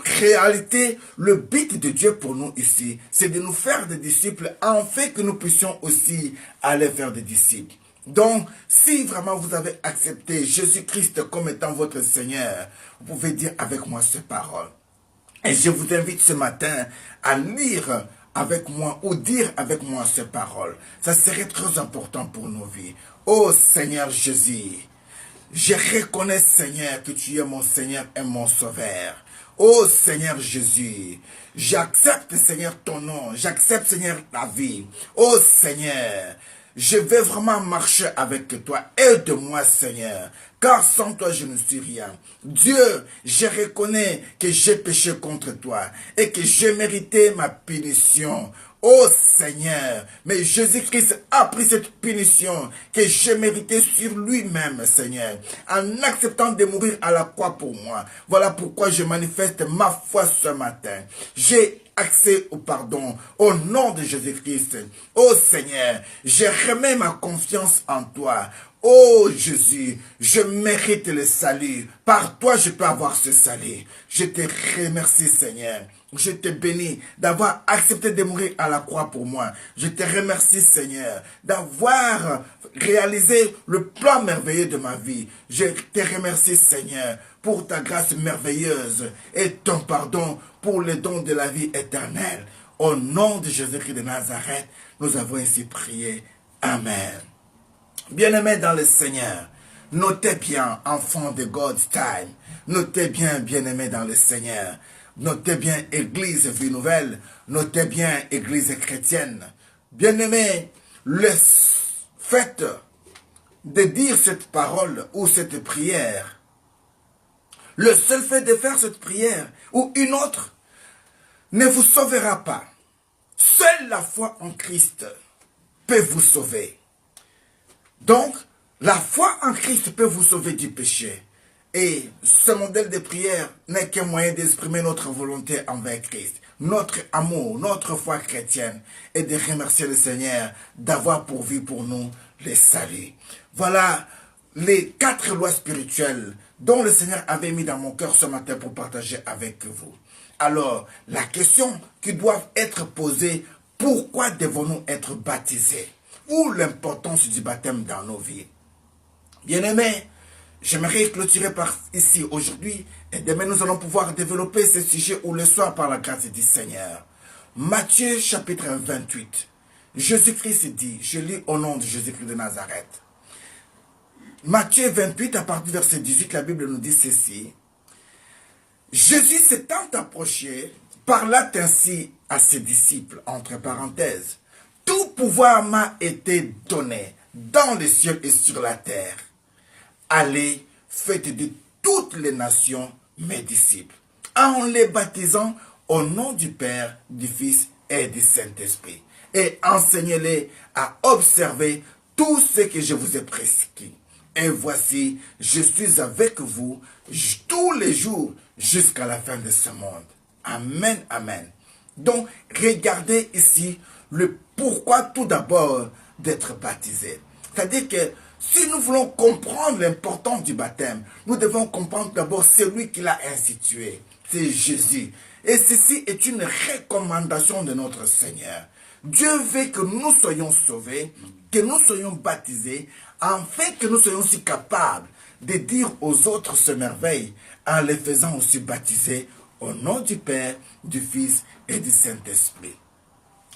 Réalité, le but de Dieu pour nous ici, c'est de nous faire des disciples, afin que nous puissions aussi aller faire des disciples. Donc, si vraiment vous avez accepté Jésus-Christ comme étant votre Seigneur, vous pouvez dire avec moi ces paroles. Et je vous invite ce matin à lire avec moi ou dire avec moi ces paroles. Ça serait très important pour nos vies. Oh Seigneur Jésus, je reconnais Seigneur que tu es mon Seigneur et mon Sauveur. Oh Seigneur Jésus, j'accepte Seigneur ton nom, j'accepte Seigneur ta vie. Oh Seigneur, je vais vraiment marcher avec toi. Aide-moi Seigneur, car sans toi je ne suis rien. Dieu, je reconnais que j'ai péché contre toi et que j'ai mérité ma punition. Oh Seigneur, mais Jésus-Christ a pris cette punition que j'ai méritée sur lui-même, Seigneur, en acceptant de mourir à la croix pour moi. Voilà pourquoi je manifeste ma foi ce matin. J'ai accès au pardon au nom de Jésus-Christ. Oh Seigneur, je remets ma confiance en toi. Oh Jésus, je mérite le salut. Par toi, je peux avoir ce salut. Je te remercie, Seigneur. Je te bénis d'avoir accepté de mourir à la croix pour moi. Je te remercie, Seigneur, d'avoir réalisé le plan merveilleux de ma vie. Je te remercie, Seigneur, pour ta grâce merveilleuse et ton pardon pour les dons de la vie éternelle. Au nom de Jésus-Christ de Nazareth, nous avons ainsi prié. Amen. Bien-aimés dans le Seigneur, notez bien, enfants de God's Time, notez bien, bien-aimés dans le Seigneur, notez bien, Église Vie Nouvelle, notez bien, Église chrétienne. Bien-aimés, le fait de dire cette parole ou cette prière, le seul fait de faire cette prière ou une autre ne vous sauvera pas. Seule la foi en Christ peut vous sauver. Donc, la foi en Christ peut vous sauver du péché. Et ce modèle de prière n'est qu'un moyen d'exprimer notre volonté envers Christ, notre amour, notre foi chrétienne, et de remercier le Seigneur d'avoir pourvu pour nous le salut. Voilà les 4 lois spirituelles dont le Seigneur avait mis dans mon cœur ce matin pour partager avec vous. Alors, la question qui doit être posée, pourquoi devons-nous être baptisés? Ou l'importance du baptême dans nos vies. Bien-aimés, j'aimerais clôturer par ici aujourd'hui et demain nous allons pouvoir développer ce sujet ou le soir par la grâce du Seigneur. Matthieu chapitre 28. Jésus-Christ dit, je lis au nom de Jésus-Christ de Nazareth. Matthieu 28, à partir du verset 18, la Bible nous dit ceci. Jésus s'étant approché, parla ainsi à ses disciples, entre parenthèses. Tout pouvoir m'a été donné dans les cieux et sur la terre. Allez, faites de toutes les nations mes disciples, en les baptisant au nom du Père, du Fils et du Saint-Esprit, et enseignez-les à observer tout ce que je vous ai prescrit. Et voici, je suis avec vous tous les jours jusqu'à la fin de ce monde. Amen, amen. Donc, regardez ici le pourquoi tout d'abord d'être baptisé. C'est-à-dire que si nous voulons comprendre l'importance du baptême, nous devons comprendre d'abord celui qui l'a institué. C'est Jésus. Et ceci est une recommandation de notre Seigneur. Dieu veut que nous soyons sauvés, que nous soyons baptisés, afin que nous soyons aussi capables de dire aux autres ce merveille en les faisant aussi baptiser au nom du Père, du Fils et du Saint-Esprit.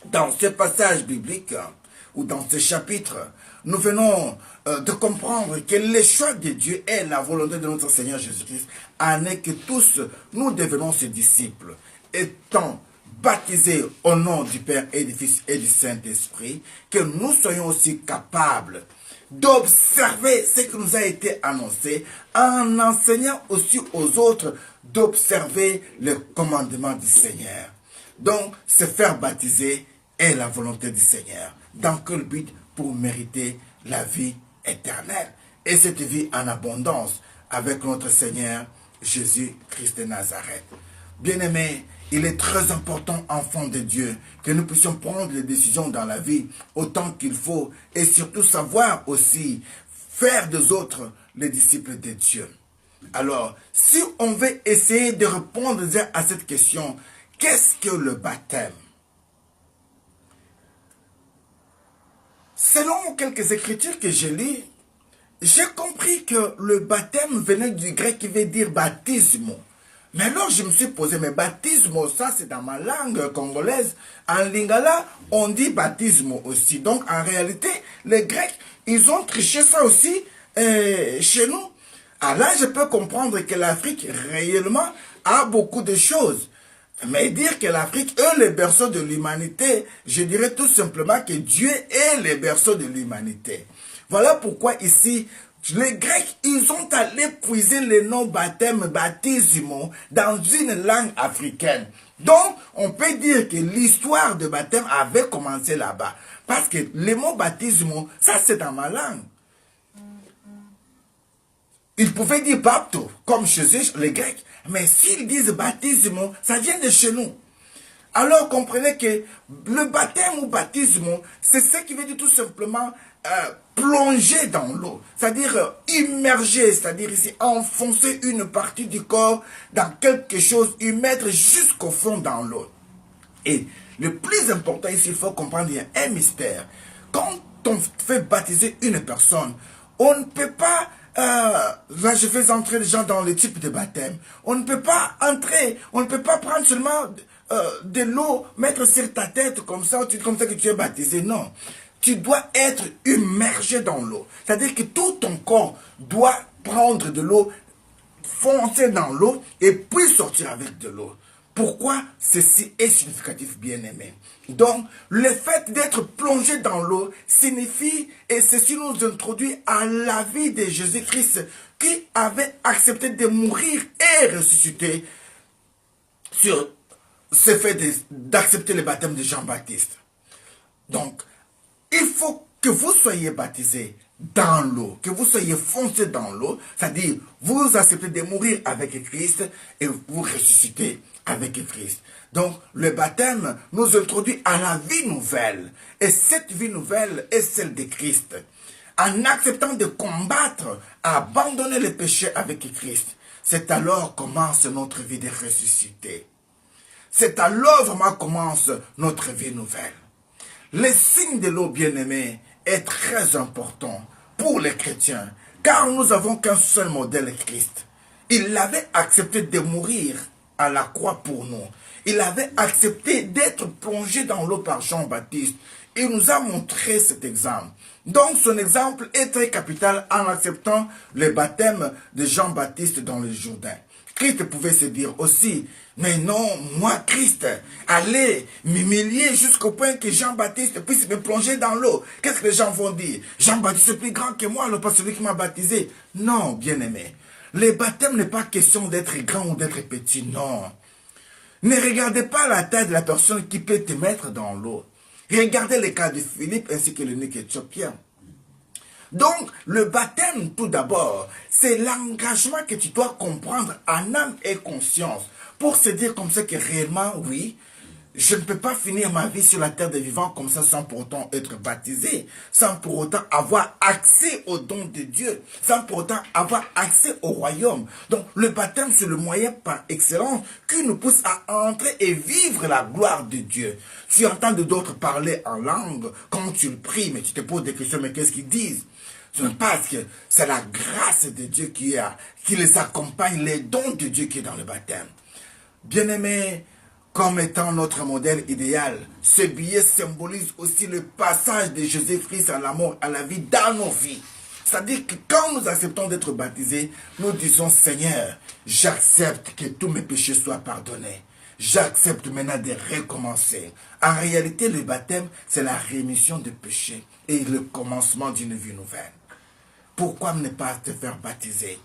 Dans ce passage biblique, ou dans ce chapitre, nous venons de comprendre que le choix de Dieu est la volonté de notre Seigneur Jésus-Christ, en est que tous nous devenons ses disciples, étant baptisés au nom du Père et du Fils et du Saint-Esprit, que nous soyons aussi capables d'observer ce qui nous a été annoncé, en enseignant aussi aux autres d'observer le commandement du Seigneur. Donc, se faire baptiser est la volonté du Seigneur. Dans quel but? Pour mériter la vie éternelle. Et cette vie en abondance avec notre Seigneur Jésus-Christ de Nazareth. Bien-aimés, il est très important, enfants de Dieu, que nous puissions prendre les décisions dans la vie autant qu'il faut et surtout savoir aussi faire des autres les disciples de Dieu. Alors, si on veut essayer de répondre à cette question, qu'est-ce que le baptême? Selon quelques écritures que j'ai lues, j'ai compris que le baptême venait du grec qui veut dire baptismo. Mais alors je me suis posé, mais baptisme, ça c'est dans ma langue congolaise. En lingala, on dit baptisme aussi. Donc en réalité, les Grecs, ils ont triché ça aussi chez nous. Alors là, je peux comprendre que l'Afrique réellement a beaucoup de choses. Mais dire que l'Afrique est le berceau de l'humanité, je dirais tout simplement que Dieu est le berceau de l'humanité. Voilà pourquoi ici, les Grecs, ils ont allé puiser le nom baptême, baptismo, dans une langue africaine. Donc, on peut dire que l'histoire de baptême avait commencé là-bas. Parce que le mot baptismo, ça c'est dans ma langue. Ils pouvaient dire bapto, comme chez eux, les Grecs. Mais s'ils disent baptismo, ça vient de chez nous. Alors comprenez que le baptême ou baptismo, c'est ce qui veut dire tout simplement plonger dans l'eau. C'est-à-dire immerger, c'est-à-dire ici enfoncer une partie du corps dans quelque chose, y mettre jusqu'au fond dans l'eau. Et le plus important ici, il faut comprendre, il y a un mystère. Quand on fait baptiser une personne, on ne peut pas... là, je fais entrer les gens dans le type de baptême. On ne peut pas entrer, on ne peut pas prendre seulement de l'eau, mettre sur ta tête comme ça que tu es baptisé. Non. Tu dois être immergé dans l'eau. C'est-à-dire que tout ton corps doit prendre de l'eau, foncer dans l'eau et puis sortir avec de l'eau. Pourquoi ceci est significatif, bien-aimé? Donc, le fait d'être plongé dans l'eau signifie, et ceci nous introduit à la vie de Jésus-Christ qui avait accepté de mourir et ressusciter sur ce fait d'accepter le baptême de Jean-Baptiste. Donc, il faut que vous soyez baptisés dans l'eau, que vous soyez foncé dans l'eau, c'est-à-dire vous acceptez de mourir avec Christ et vous ressuscitez avec Christ. Donc le baptême nous introduit à la vie nouvelle et cette vie nouvelle est celle de Christ. En acceptant de combattre, abandonner le péché avec Christ, c'est alors commence notre vie de ressuscité. C'est alors vraiment commence notre vie nouvelle. Le signe de l'eau bien-aimée est très important pour les chrétiens, car nous avons qu'un seul modèle, Christ. Il avait accepté de mourir à la croix pour nous. Il avait accepté d'être plongé dans l'eau par Jean-Baptiste. Il nous a montré cet exemple. Donc son exemple est très capital en acceptant le baptême de Jean-Baptiste dans le Jourdain. Christ pouvait se dire aussi, mais non, moi Christ, allez m'humilier jusqu'au point que Jean-Baptiste puisse me plonger dans l'eau. Qu'est-ce que les gens vont dire? Jean-Baptiste est plus grand que moi, alors pas celui qui m'a baptisé. Non, bien-aimé. Le baptême n'est pas question d'être grand ou d'être petit, non. Ne regardez pas la taille de la personne qui peut te mettre dans l'eau. Regardez le cas de Philippe ainsi que l'eunuque éthiopien. Donc, le baptême, tout d'abord, c'est l'engagement que tu dois comprendre en âme et conscience pour se dire comme ça que réellement, oui, je ne peux pas finir ma vie sur la terre des vivants comme ça sans pour autant être baptisé, sans pour autant avoir accès aux dons de Dieu, sans pour autant avoir accès au royaume. Donc, le baptême, c'est le moyen par excellence qui nous pousse à entrer et vivre la gloire de Dieu. Tu entends d'autres parler en langue, quand tu le pries, mais tu te poses des questions, mais qu'est-ce qu'ils disent? Parce que c'est la grâce de Dieu qui les accompagne, les dons de Dieu qui est dans le baptême. Bien-aimés, comme étant notre modèle idéal, ce billet symbolise aussi le passage de Jésus-Christ à la mort, à la vie dans nos vies. C'est-à-dire que quand nous acceptons d'être baptisés, nous disons, Seigneur, j'accepte que tous mes péchés soient pardonnés. J'accepte maintenant de recommencer. En réalité, le baptême, c'est la rémission des péchés et le commencement d'une vie nouvelle. Pourquoi ne pas te faire baptiser?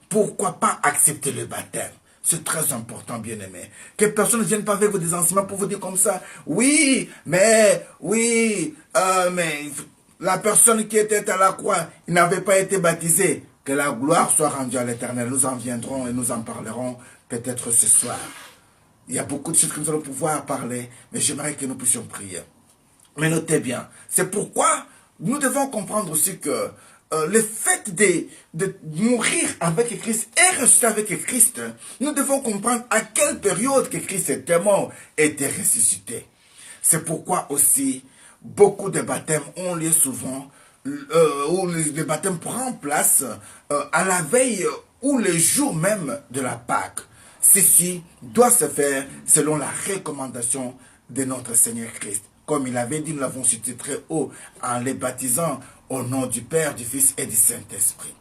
Pourquoi pas accepter le baptême? C'est très important, bien-aimé. Que personne ne vienne pas avec vous des enseignements pour vous dire comme ça. Oui, mais la personne qui était à la croix, il n'avait pas été baptisé. Que la gloire soit rendue à l'Éternel. Nous en viendrons et nous en parlerons peut-être ce soir. Il y a beaucoup de choses que nous allons pouvoir parler, mais j'aimerais que nous puissions prier. Mais notez bien, c'est pourquoi nous devons comprendre aussi que le fait de mourir avec Christ et ressusciter avec Christ, nous devons comprendre à quelle période que Christ était mort et était ressuscité. C'est pourquoi aussi, beaucoup de baptêmes ont lieu souvent, où le baptême prend place à la veille ou le jour même de la Pâque. ceci doit se faire selon la recommandation de notre Seigneur Christ. Comme il avait dit, nous l'avons cité très haut en les baptisant au nom du Père, du Fils et du Saint-Esprit.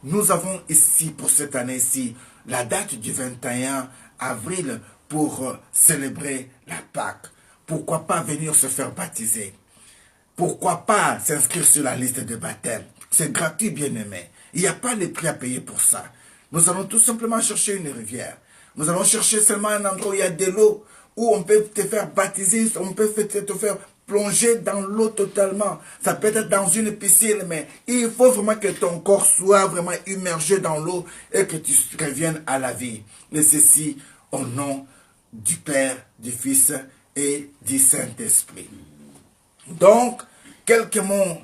Nous avons ici, pour cette année-ci, la date du 21 avril pour célébrer la Pâque. Pourquoi pas venir se faire baptiser? Pourquoi pas s'inscrire sur la liste de baptême? C'est gratuit, bien-aimé. Il n'y a pas de prix à payer pour ça. Nous allons tout simplement chercher une rivière. Nous allons chercher seulement un endroit où il y a de l'eau, où on peut te faire baptiser, on peut te faire plonger dans l'eau totalement. Ça peut être dans une piscine, mais il faut vraiment que ton corps soit vraiment immergé dans l'eau et que tu reviennes à la vie. Et ceci au nom du Père, du Fils et du Saint-Esprit. Donc, quelques mots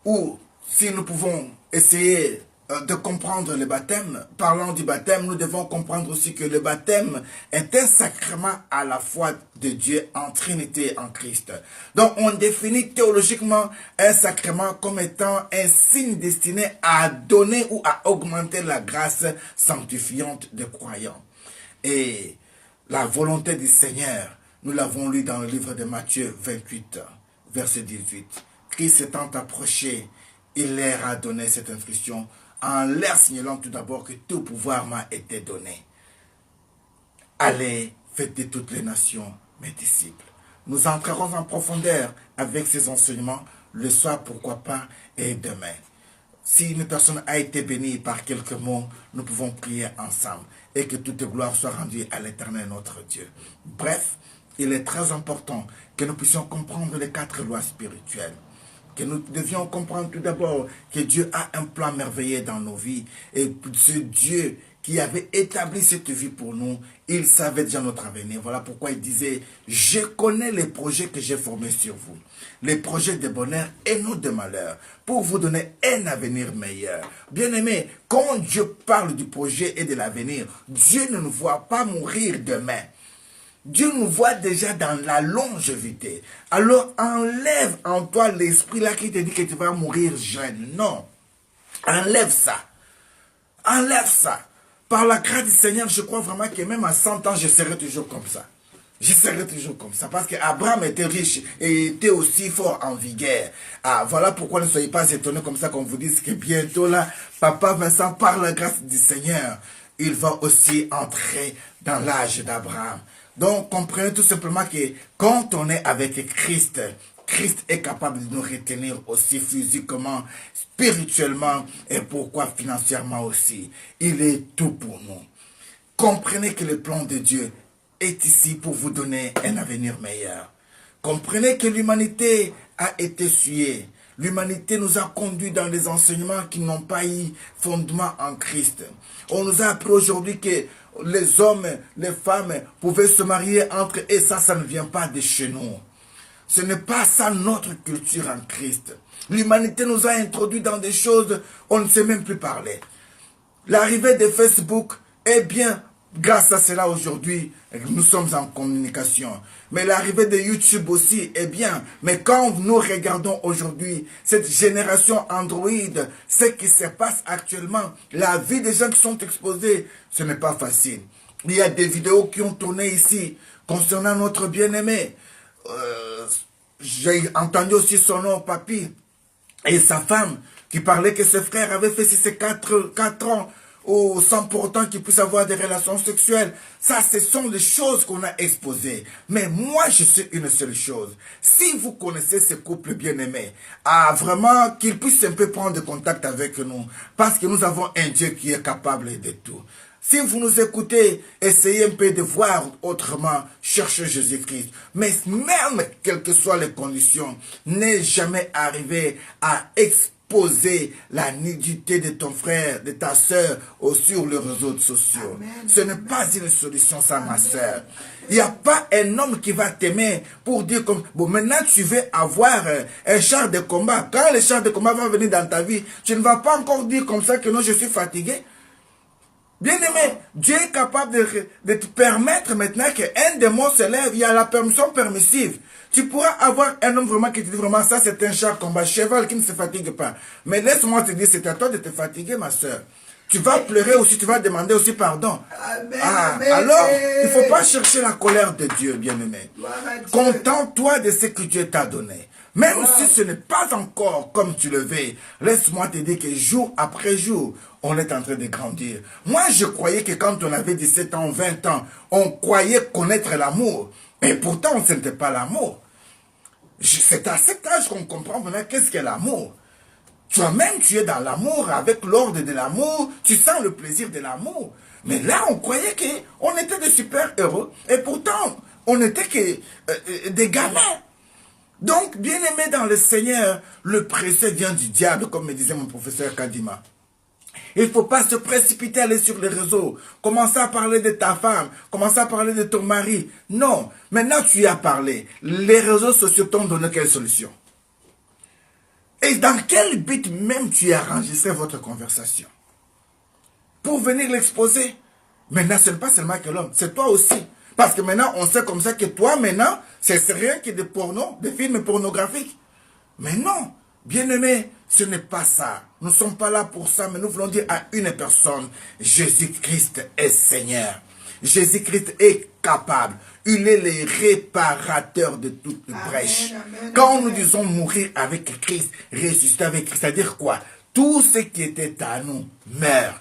où, si nous pouvons essayer de comprendre le baptême, parlant du baptême, nous devons comprendre aussi que le baptême est un sacrement à la foi de Dieu en Trinité en Christ. Donc, on définit théologiquement un sacrement comme étant un signe destiné à donner ou à augmenter la grâce sanctifiante des croyants. Et la volonté du Seigneur, nous l'avons lu dans le livre de Matthieu 28, verset 18. Christ s'étant approché, il leur a donné cette instruction en leur signalant tout d'abord que tout pouvoir m'a été donné. Allez, faites de toutes les nations mes disciples. Nous entrerons en profondeur avec ces enseignements le soir, pourquoi pas, et demain. Si une personne a été bénie par quelques mots, nous pouvons prier ensemble et que toute gloire soit rendue à l'Éternel notre Dieu. Bref, il est très important que nous puissions comprendre les 4 lois spirituelles. Que nous devions comprendre tout d'abord que Dieu a un plan merveilleux dans nos vies. Et ce Dieu qui avait établi cette vie pour nous, il savait déjà notre avenir. Voilà pourquoi il disait, je connais les projets que j'ai formés sur vous. Les projets de bonheur et non de malheur, pour vous donner un avenir meilleur. Bien-aimés, quand Dieu parle du projet et de l'avenir, Dieu ne nous voit pas mourir demain. Dieu nous voit déjà dans la longévité. Alors enlève en toi l'esprit là qui te dit que tu vas mourir jeune. Non. Enlève ça. Enlève ça. Par la grâce du Seigneur, je crois vraiment que même à 100 ans, je serai toujours comme ça. Je serai toujours comme ça. Parce qu'Abraham était riche et était aussi fort en vigueur. Ah, voilà pourquoi ne soyez pas étonnés comme ça qu'on vous dise que bientôt là, Papa Vincent, par la grâce du Seigneur, il va aussi entrer dans l'âge d'Abraham. Donc, comprenez tout simplement que quand on est avec Christ, Christ est capable de nous retenir aussi physiquement, spirituellement et pourquoi financièrement aussi. Il est tout pour nous. Comprenez que le plan de Dieu est ici pour vous donner un avenir meilleur. Comprenez que l'humanité a été suée. L'humanité nous a conduits dans des enseignements qui n'ont pas eu fondement en Christ. On nous a appris aujourd'hui que les hommes, les femmes pouvaient se marier entre eux. Et ça ne vient pas de chez nous. Ce n'est pas ça notre culture en Christ. L'humanité nous a introduits dans des choses, on ne sait même plus parler. L'arrivée de Facebook, eh bien, grâce à cela aujourd'hui, nous sommes en communication. Mais l'arrivée de YouTube aussi est bien. Mais quand nous regardons aujourd'hui cette génération Android, ce qui se passe actuellement, la vie des gens qui sont exposés, ce n'est pas facile. Il y a des vidéos qui ont tourné ici concernant notre bien-aimé. J'ai entendu aussi son nom, Papy, et sa femme, qui parlait que ses frères avaient fait 4 ans sans pour autant qu'ils puissent avoir des relations sexuelles. Ça, ce sont les choses qu'on a exposées. Mais moi, je sais une seule chose. Si vous connaissez ce couple bien-aimé, vraiment qu'ils puissent un peu prendre contact avec nous. Parce que nous avons un Dieu qui est capable de tout. Si vous nous écoutez, essayez un peu de voir autrement, cherchez Jésus-Christ. Mais même, quelles que soient les conditions, n'est jamais arrivé à exposer la nudité de ton frère, de ta soeur sur les réseaux sociaux. Amen. Ce n'est pas une solution, ça, ma soeur. Il n'y a pas un homme qui va t'aimer pour dire comme, bon, maintenant tu veux avoir un char de combat. Quand le char de combat va venir dans ta vie, tu ne vas pas encore dire comme ça que non, je suis fatigué. Bien-aimé, Dieu est capable de te permettre maintenant qu'un démon se lève. Il y a la permission permissive. Tu pourras avoir un homme vraiment qui te dit vraiment ça, c'est un char combat, cheval qui ne se fatigue pas. Mais laisse-moi te dire, c'est à toi de te fatiguer, ma soeur. Tu vas pleurer aussi, tu vas demander aussi pardon. Amen, Ah, amen. alors, il ne faut pas chercher la colère de Dieu, bien-aimé. Gloire à Dieu. Contente-toi de ce que Dieu t'a donné. Même si ce n'est pas encore comme tu le veux, laisse-moi te dire que jour après jour, on est en train de grandir. Moi, je croyais que quand on avait 17 ans, 20 ans, on croyait connaître l'amour. Mais pourtant, ce n'était pas l'amour. C'est à cet âge qu'on comprend vraiment qu'est-ce qu'est l'amour. Toi-même, tu es dans l'amour, avec l'ordre de l'amour, tu sens le plaisir de l'amour. Mais là, on croyait qu'on était des super héros. Et pourtant, on n'était que des gamins. Donc, bien-aimé dans le Seigneur, le précieux vient du diable, comme me disait mon professeur Kadima. Il ne faut pas se précipiter à aller sur les réseaux. Commencer à parler de ta femme. Commencer à parler de ton mari. Non. Maintenant, tu y as parlé. Les réseaux sociaux t'ont donné quelle solution? Et dans quel but même tu as enregistré votre conversation? Pour venir l'exposer. Maintenant, ce n'est pas seulement que l'homme, c'est toi aussi. Parce que maintenant, on sait comme ça que toi, maintenant, c'est rien que des pornos, des films pornographiques. Mais non, bien-aimé, ce n'est pas ça. Nous ne sommes pas là pour ça, mais nous voulons dire à une personne, Jésus-Christ est Seigneur. Jésus-Christ est capable. Il est le réparateur de toutes les brèches. Quand nous disons mourir avec Christ, ressusciter avec Christ, c'est-à-dire quoi? Tout ce qui était à nous meurt.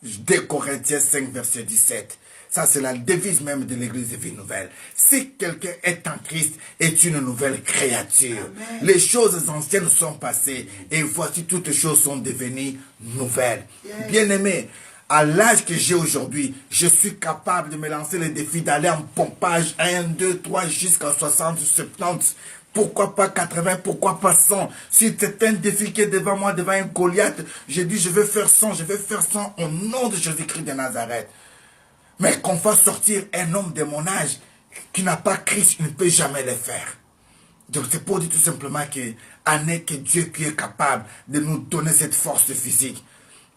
2 Corinthiens 5, verset 17. Ça, c'est la devise même de l'église de Vie Nouvelle. Si quelqu'un est en Christ, est une nouvelle créature. Amen. Les choses anciennes sont passées et voici toutes les choses sont devenues nouvelles. Yes. Bien-aimé, à l'âge que j'ai aujourd'hui, je suis capable de me lancer le défi d'aller en pompage 1, 2, 3 jusqu'à 60, 70. Pourquoi pas 80, pourquoi pas 100? Si c'est un défi qui est devant moi, devant un Goliath, j'ai dit je vais faire 100, je vais faire 100 au nom de Jésus-Christ de Nazareth. Mais qu'on fasse sortir un homme de mon âge qui n'a pas Christ, il ne peut jamais le faire. Donc c'est pour dire tout simplement que Dieu qui est capable de nous donner cette force physique.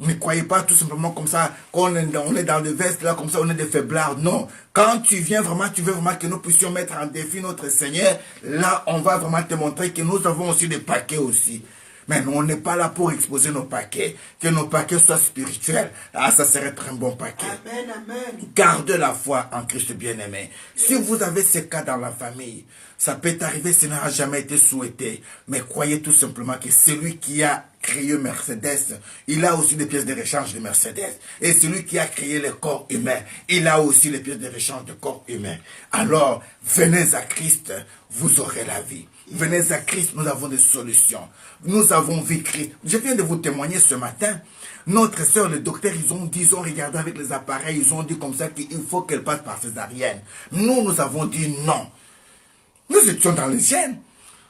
Ne croyez pas tout simplement comme ça, qu'on est dans le veste, là, comme ça, on est des faiblards. Non. Quand tu viens vraiment, tu veux vraiment que nous puissions mettre en défi notre Seigneur, là, on va vraiment te montrer que nous avons aussi des paquets aussi. Mais nous, on n'est pas là pour exposer nos paquets. Que nos paquets soient spirituels. Ah, ça serait un bon paquet. Amen, amen. Gardez la foi en Christ bien-aimé. Si vous avez ce cas dans la famille, ça peut arriver, ça n'a jamais été souhaité. Mais croyez tout simplement que celui qui a créé Mercedes, il a aussi des pièces de rechange de Mercedes. Et celui qui a créé le corps humain, il a aussi les pièces de rechange de corps humain. Alors, venez à Christ, vous aurez la vie. Venez à Christ, nous avons des solutions. Nous avons vu Christ. Je viens de vous témoigner ce matin. Notre soeur, le docteur, ils ont regardé avec les appareils, ils ont dit comme ça qu'il faut qu'elle passe par césarienne. Nous avons dit non. Nous étions dans les gènes.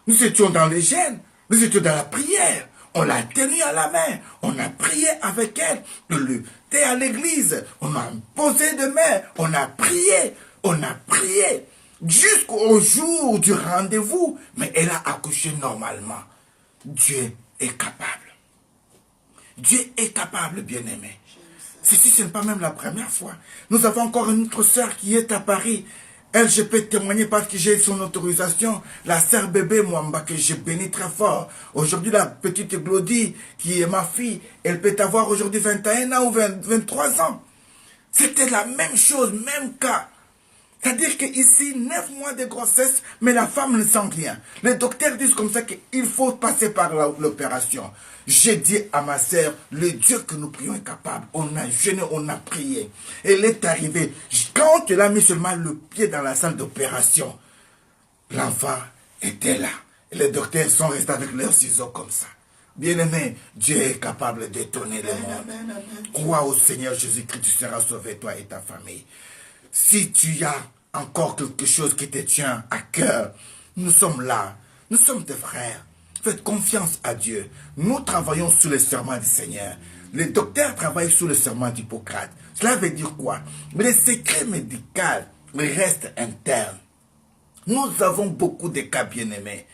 Nous étions dans les gènes. Nous étions dans la prière. On l'a tenue à la main. On a prié avec elle. On était à l'église. On a posé de main. On a prié. On a prié. Jusqu'au jour du rendez-vous. Mais elle a accouché normalement. Dieu est capable. Dieu est capable, bien-aimé. Ceci, ce n'est pas même la première fois. Nous avons encore une autre sœur qui est à Paris. Elle, je peux témoigner parce que j'ai son autorisation. La sœur bébé Mwamba, que je bénis très fort. Aujourd'hui, la petite Glodie, qui est ma fille, elle peut avoir aujourd'hui 21 ans ou 23 ans. C'était la même chose, même cas. C'est-à-dire qu'ici, 9 mois de grossesse, mais la femme ne sent rien. Les docteurs disent comme ça qu'il faut passer par l'opération. J'ai dit à ma sœur, le Dieu que nous prions est capable. On a jeûné, on a prié. Elle est arrivée. Quand elle a mis seulement le pied dans la salle d'opération, l'enfant était là. Et les docteurs sont restés avec leurs ciseaux comme ça. Bien-aimé, Dieu est capable d'étonner le monde. Crois au Seigneur Jésus-Christ, tu seras sauvé, toi et ta famille. Si tu as encore quelque chose qui te tient à cœur, nous sommes là. Nous sommes tes frères. Faites confiance à Dieu. Nous travaillons sous le serment du Seigneur. Les docteurs travaillent sous le serment d'Hippocrate. Cela veut dire quoi? Mais les secrets médicaux restent internes. Nous avons beaucoup de cas bien-aimés.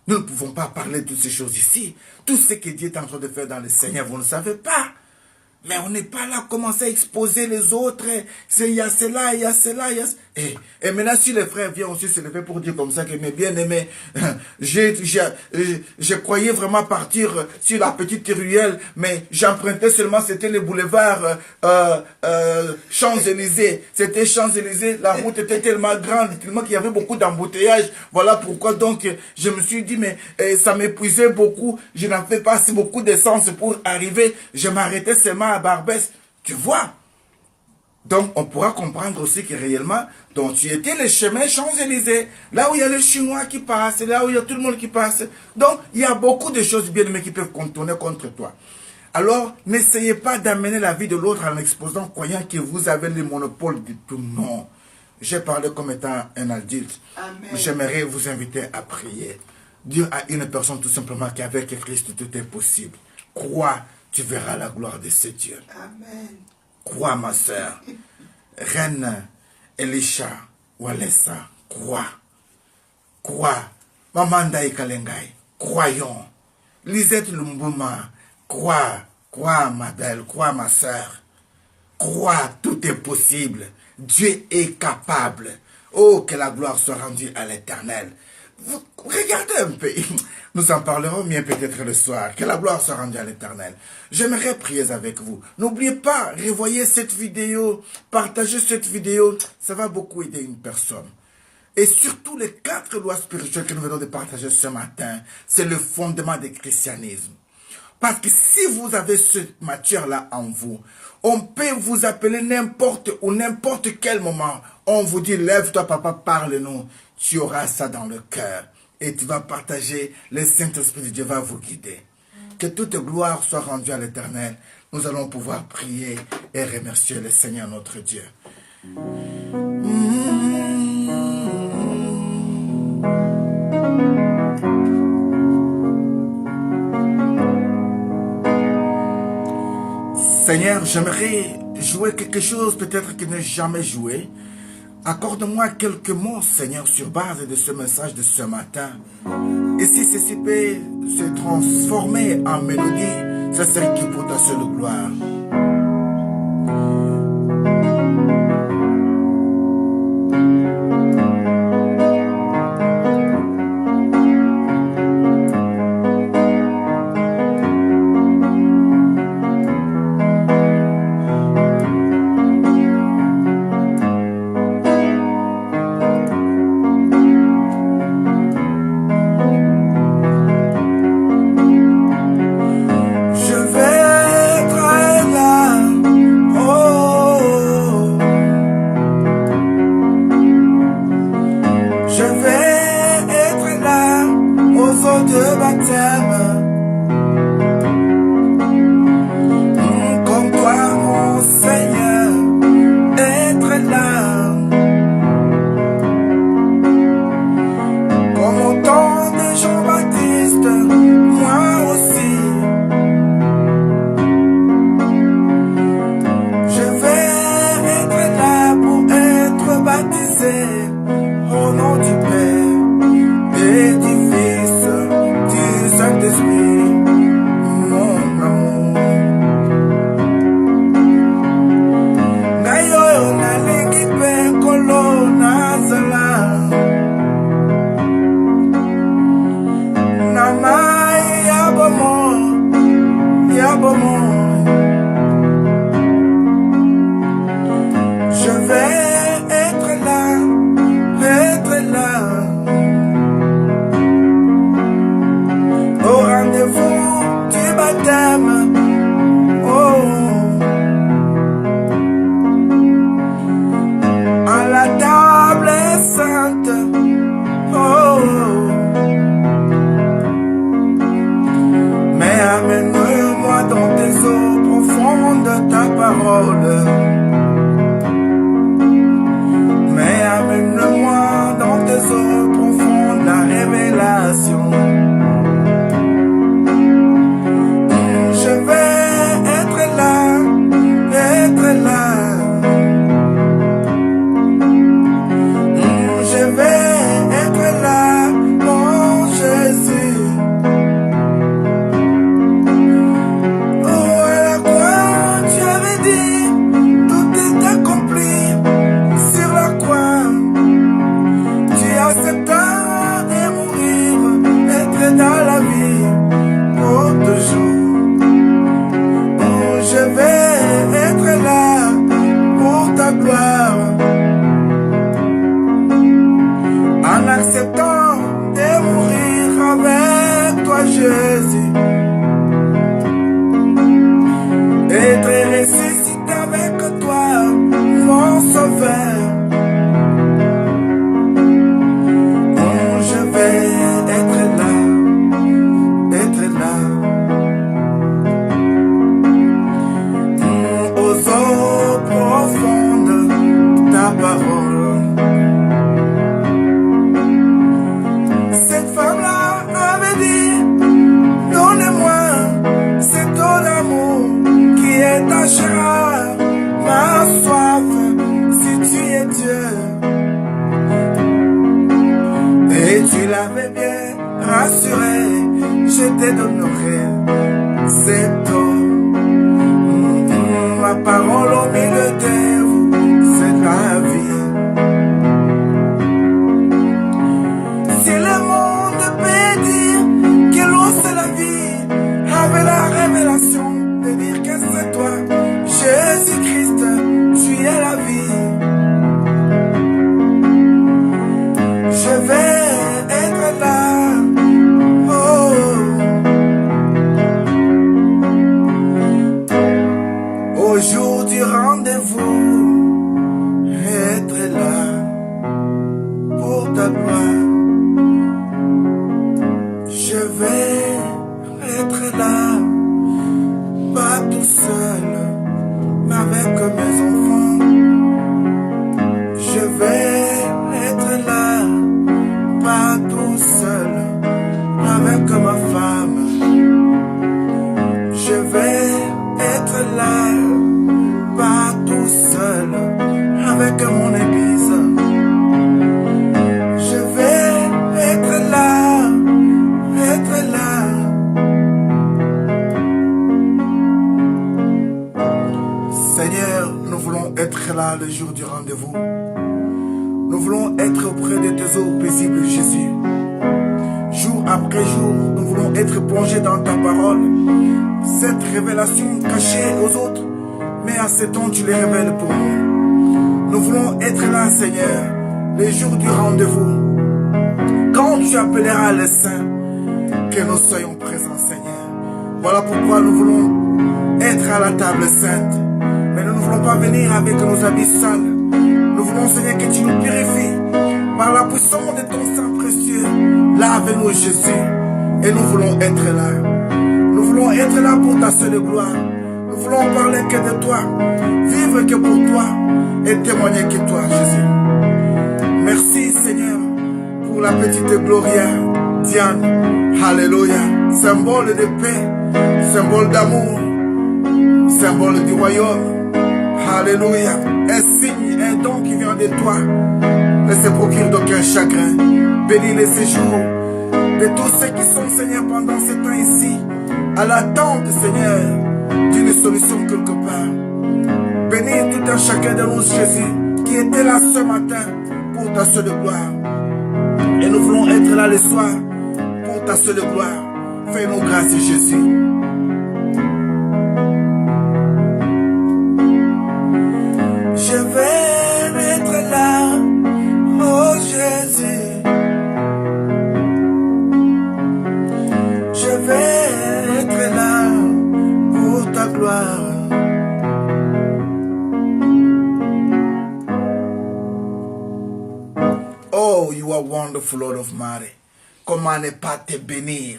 Nous ne pouvons pas parler de toutes ces choses ici. Tout ce que Dieu est en train de faire dans le Seigneur, vous ne savez pas. Mais on n'est pas là à commencer à exposer les autres. Il y a cela, il y a cela, il y a... Et maintenant, si les frères viennent aussi se lever pour dire comme ça que mes bien-aimés, je croyais vraiment partir sur la petite ruelle, mais j'empruntais seulement, c'était le boulevard Champs-Élysées. C'était Champs-Élysées, la route était tellement grande, tellement qu'il y avait beaucoup d'embouteillages. Voilà pourquoi donc je me suis dit, mais ça m'épuisait beaucoup. Je n'avais pas assez beaucoup d'essence pour arriver. Je m'arrêtais seulement à Barbès. Tu vois? Donc, on pourra comprendre aussi que réellement, donc tu étais le chemin Champs-Élysées, là où il y a les Chinois qui passent, là où il y a tout le monde qui passe. Donc, il y a beaucoup de choses bien aimées qui peuvent contourner contre toi. Alors, n'essayez pas d'amener la vie de l'autre en exposant, croyant que vous avez le monopole de tout. Non. J'ai parlé comme étant un adulte. J'aimerais vous inviter à prier. Dire à une personne tout simplement qu'avec Christ, tout est possible. Crois, tu verras la gloire de ce Dieu. Amen. Crois, ma soeur. Reine Elisha Walesa, crois. Crois. Maman Ndaï Kalengai, croyons. Lisette Lumbuma, crois. Crois, ma belle, crois, ma soeur. Crois, tout est possible. Dieu est capable. Oh, que la gloire soit rendue à l'Éternel. Regardez un peu. Nous en parlerons bien peut-être le soir. Que la gloire soit rendue à l'Éternel. J'aimerais prier avec vous. N'oubliez pas, revoyez cette vidéo. Partagez cette vidéo. Ça va beaucoup aider une personne. Et surtout les 4 lois spirituelles que nous venons de partager ce matin. C'est le fondement du christianisme. Parce que si vous avez cette matière-là en vous, on peut vous appeler n'importe où, n'importe quel moment. On vous dit, lève-toi papa, parle-nous. Tu auras ça dans le cœur. Et tu vas partager, le Saint-Esprit de Dieu va vous guider. Que toute gloire soit rendue à l'Éternel. Nous allons pouvoir prier et remercier le Seigneur notre Dieu. Seigneur, j'aimerais jouer quelque chose peut-être que je n'ai jamais joué. Accorde-moi quelques mots, Seigneur, sur base de ce message de ce matin. Et si ceci peut se transformer en mélodie, ça serait qui pour ta seule gloire. acceptant de mourir, être dans la vie pour toujours. Oh, je vais être là pour ta gloire. En acceptant de mourir avec toi, Jésus. Être ressuscité avec toi, mon sauveur. Oh, je vais être là, aux eaux profondes de ta parole. Cette femme-là avait dit, donnez-moi cette eau d'amour qui étanchera ma soif si tu es Dieu. Et tu l'avais bien rassuré, je te donnerai cette eau. Ma parole au milieu de vous, c'est la vie. Si le monde peut dire que l'eau c'est la vie, avec la révélation de dire que c'est toi, Jésus-Christ, tu es la vie. Je vais être là, oh. Au jour du rendez-vous, être là pour ta gloire. Je vais être là, pas tout seul, avec mes enfants. Je vais être là, pas tout seul, avec ma femme. Je vais être là, pas tout seul, avec mon église. Je vais être là, Seigneur, nous voulons être là le jour du rendez-vous. Nous voulons être auprès de tes eaux paisibles, Jésus. Jour après jour, nous voulons être plongés dans ta parole. Cette révélation cachée aux autres, mais à ce temps tu les révèles pour nous. Nous voulons être là, Seigneur, le jour du rendez-vous. Quand tu appelleras les saints, que nous soyons présents, Seigneur. Voilà pourquoi nous voulons être à la table sainte. Mais nous ne voulons pas venir avec nos habits sales. Nous voulons, Seigneur, que tu nous purifies par la puissance de ton sang précieux. Lave-nous, Jésus. Et nous voulons être là. Nous voulons être là pour ta seule gloire. Nous voulons parler que de toi, vivre que pour toi et témoigner que toi, Jésus. Merci, Seigneur, pour la petite Gloria Diane. Alléluia. Symbole de paix, symbole d'amour, symbole du royaume. Alléluia. Un signe, un don qui vient de toi. Ne se procure d'aucun chagrin. Bénis les séjours de tous ceux qui sont, Seigneur, pendant ce temps ici, à l'attente, Seigneur, d'une solution quelque part. Bénis tout un chacun de nous, Jésus, qui était là ce matin pour ta seule gloire. Et nous voulons être là le soir pour ta seule gloire. Fais-nous grâce, Jésus. Je vais être là, oh Jésus. Je vais être là pour ta gloire. Oh, you are wonderful, Lord of Mary. Comment ne pas te bénir?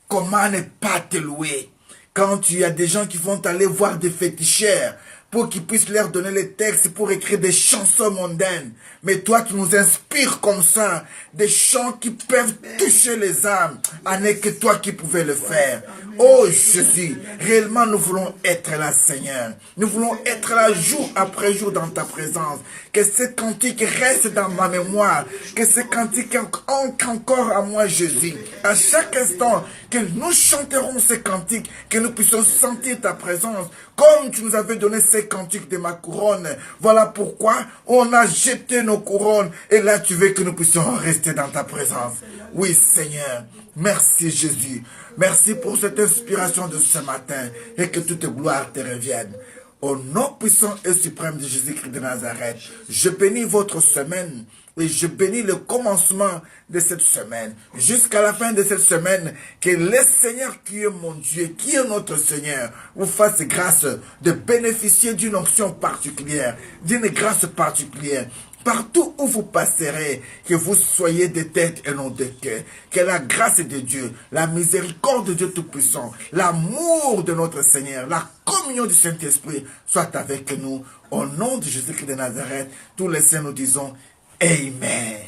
Comment ne pas te louer? Quand tu as des gens qui vont aller voir des féticheurs pour qu'ils puissent leur donner les textes pour écrire des chansons mondaines. Mais toi, tu nous inspires comme ça, des chants qui peuvent toucher les âmes. Ah, n'est que toi qui pouvais le faire. Oh Jésus, réellement nous voulons être là, Seigneur. Nous voulons être là jour après jour dans ta présence. Que ce cantique reste dans ma mémoire. Que ce cantique ancre encore à moi, Jésus. À chaque instant que nous chanterons ce cantique, que nous puissions sentir ta présence. Comme tu nous avais donné ce les cantiques de ma couronne. Voilà pourquoi on a jeté nos couronnes. Et là, tu veux que nous puissions rester dans ta présence. Oui, Seigneur. Merci, Jésus. Merci pour cette inspiration de ce matin. Et que toute gloire te revienne. Au nom puissant et suprême de Jésus-Christ de Nazareth, je bénis votre semaine et je bénis le commencement de cette semaine. Jusqu'à la fin de cette semaine, que le Seigneur qui est mon Dieu, qui est notre Seigneur, vous fasse grâce de bénéficier d'une onction particulière, d'une grâce particulière. Partout où vous passerez, que vous soyez des têtes et non des cœurs. Que la grâce de Dieu, la miséricorde de Dieu Tout-Puissant, l'amour de notre Seigneur, la communion du Saint-Esprit soit avec nous. Au nom de Jésus-Christ de Nazareth, tous les saints nous disons Amen.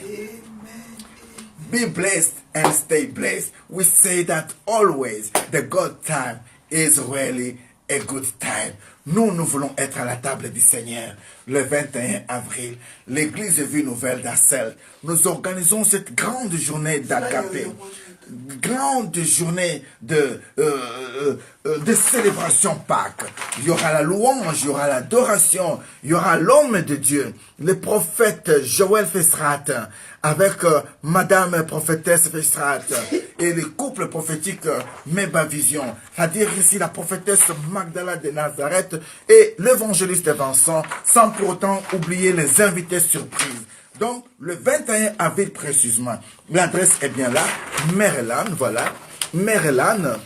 Be blessed and stay blessed. We say that always the good time is really a good time. Nous voulons être à la table du Seigneur. Le 21 avril, l'église Vie Nouvelle d'Arcel, nous organisons cette grande journée d'agapé, grande journée de célébration Pâques. Il y aura la louange, il y aura l'adoration, il y aura l'homme de Dieu, le prophète Joël Festrat, avec Madame prophétesse Festrat et le couple prophétique Meba Vision, c'est-à-dire ici la prophétesse Magdala de Nazareth et l'évangéliste Vincent, sans pour autant oublier les invités surprises. Donc, le 21 avril précisément, l'adresse est bien là, Maryland, voilà, Maryland,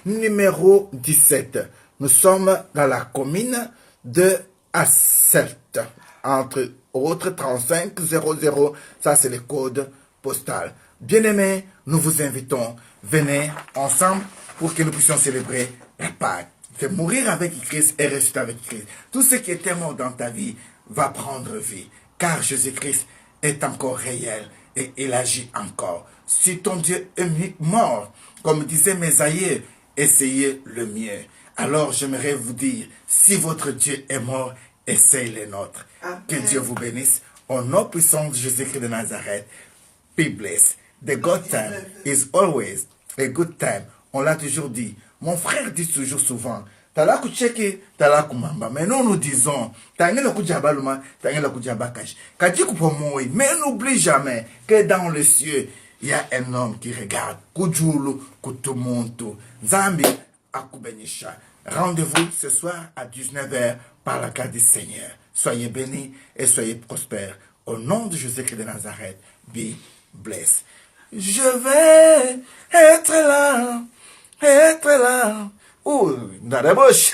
numéro 17. Nous sommes dans la commune de Asselt, entre autres 3500, ça c'est le code postal. Bien-aimés, nous vous invitons, venez ensemble pour que nous puissions célébrer la Pâque. C'est mourir avec Christ et ressusciter avec Christ. Tout ce qui était mort dans ta vie va prendre vie. Car Jésus-Christ est encore réel et il agit encore. Si ton Dieu est mort, comme disaient mes aïeux, essayez le mieux. Alors j'aimerais vous dire, si votre Dieu est mort, essayez le nôtre. Amen. Que Dieu vous bénisse. Au nom puissant de Jésus-Christ de Nazareth, be blessed. The good time is always a good time. On l'a toujours dit. Mon frère dit toujours souvent, Tala kucheki, tala kumamba. Mais nous disons, tangela kujabaluma, tangela kujabakash. Kati kupomoi. Mais n'oublie jamais que dans le cieux, il y a un homme qui regarde. Kujulu, kutumuntu. Zambi, akubenisha. Rendez-vous ce soir à 19h par la grâce du Seigneur. Soyez bénis et soyez prospères. Au nom de Jésus-Christ de Nazareth, be blessed. Je vais être là, être là. Oh, dans la bouche,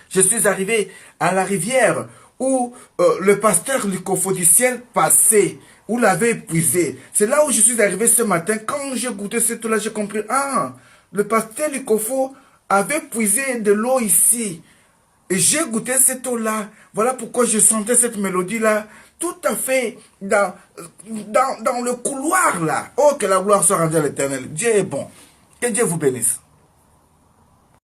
je suis arrivé à la rivière où le pasteur Lucofo du ciel passait, où l'avait épuisé. C'est là où je suis arrivé ce matin. Quand j'ai goûté cette eau-là, j'ai compris, ah, le pasteur Lucofo avait puisé de l'eau ici. Et j'ai goûté cette eau-là. Voilà pourquoi je sentais cette mélodie-là tout à fait dans le couloir là. Oh, que la gloire soit rendue à l'Éternel. Dieu est bon. Que Dieu vous bénisse.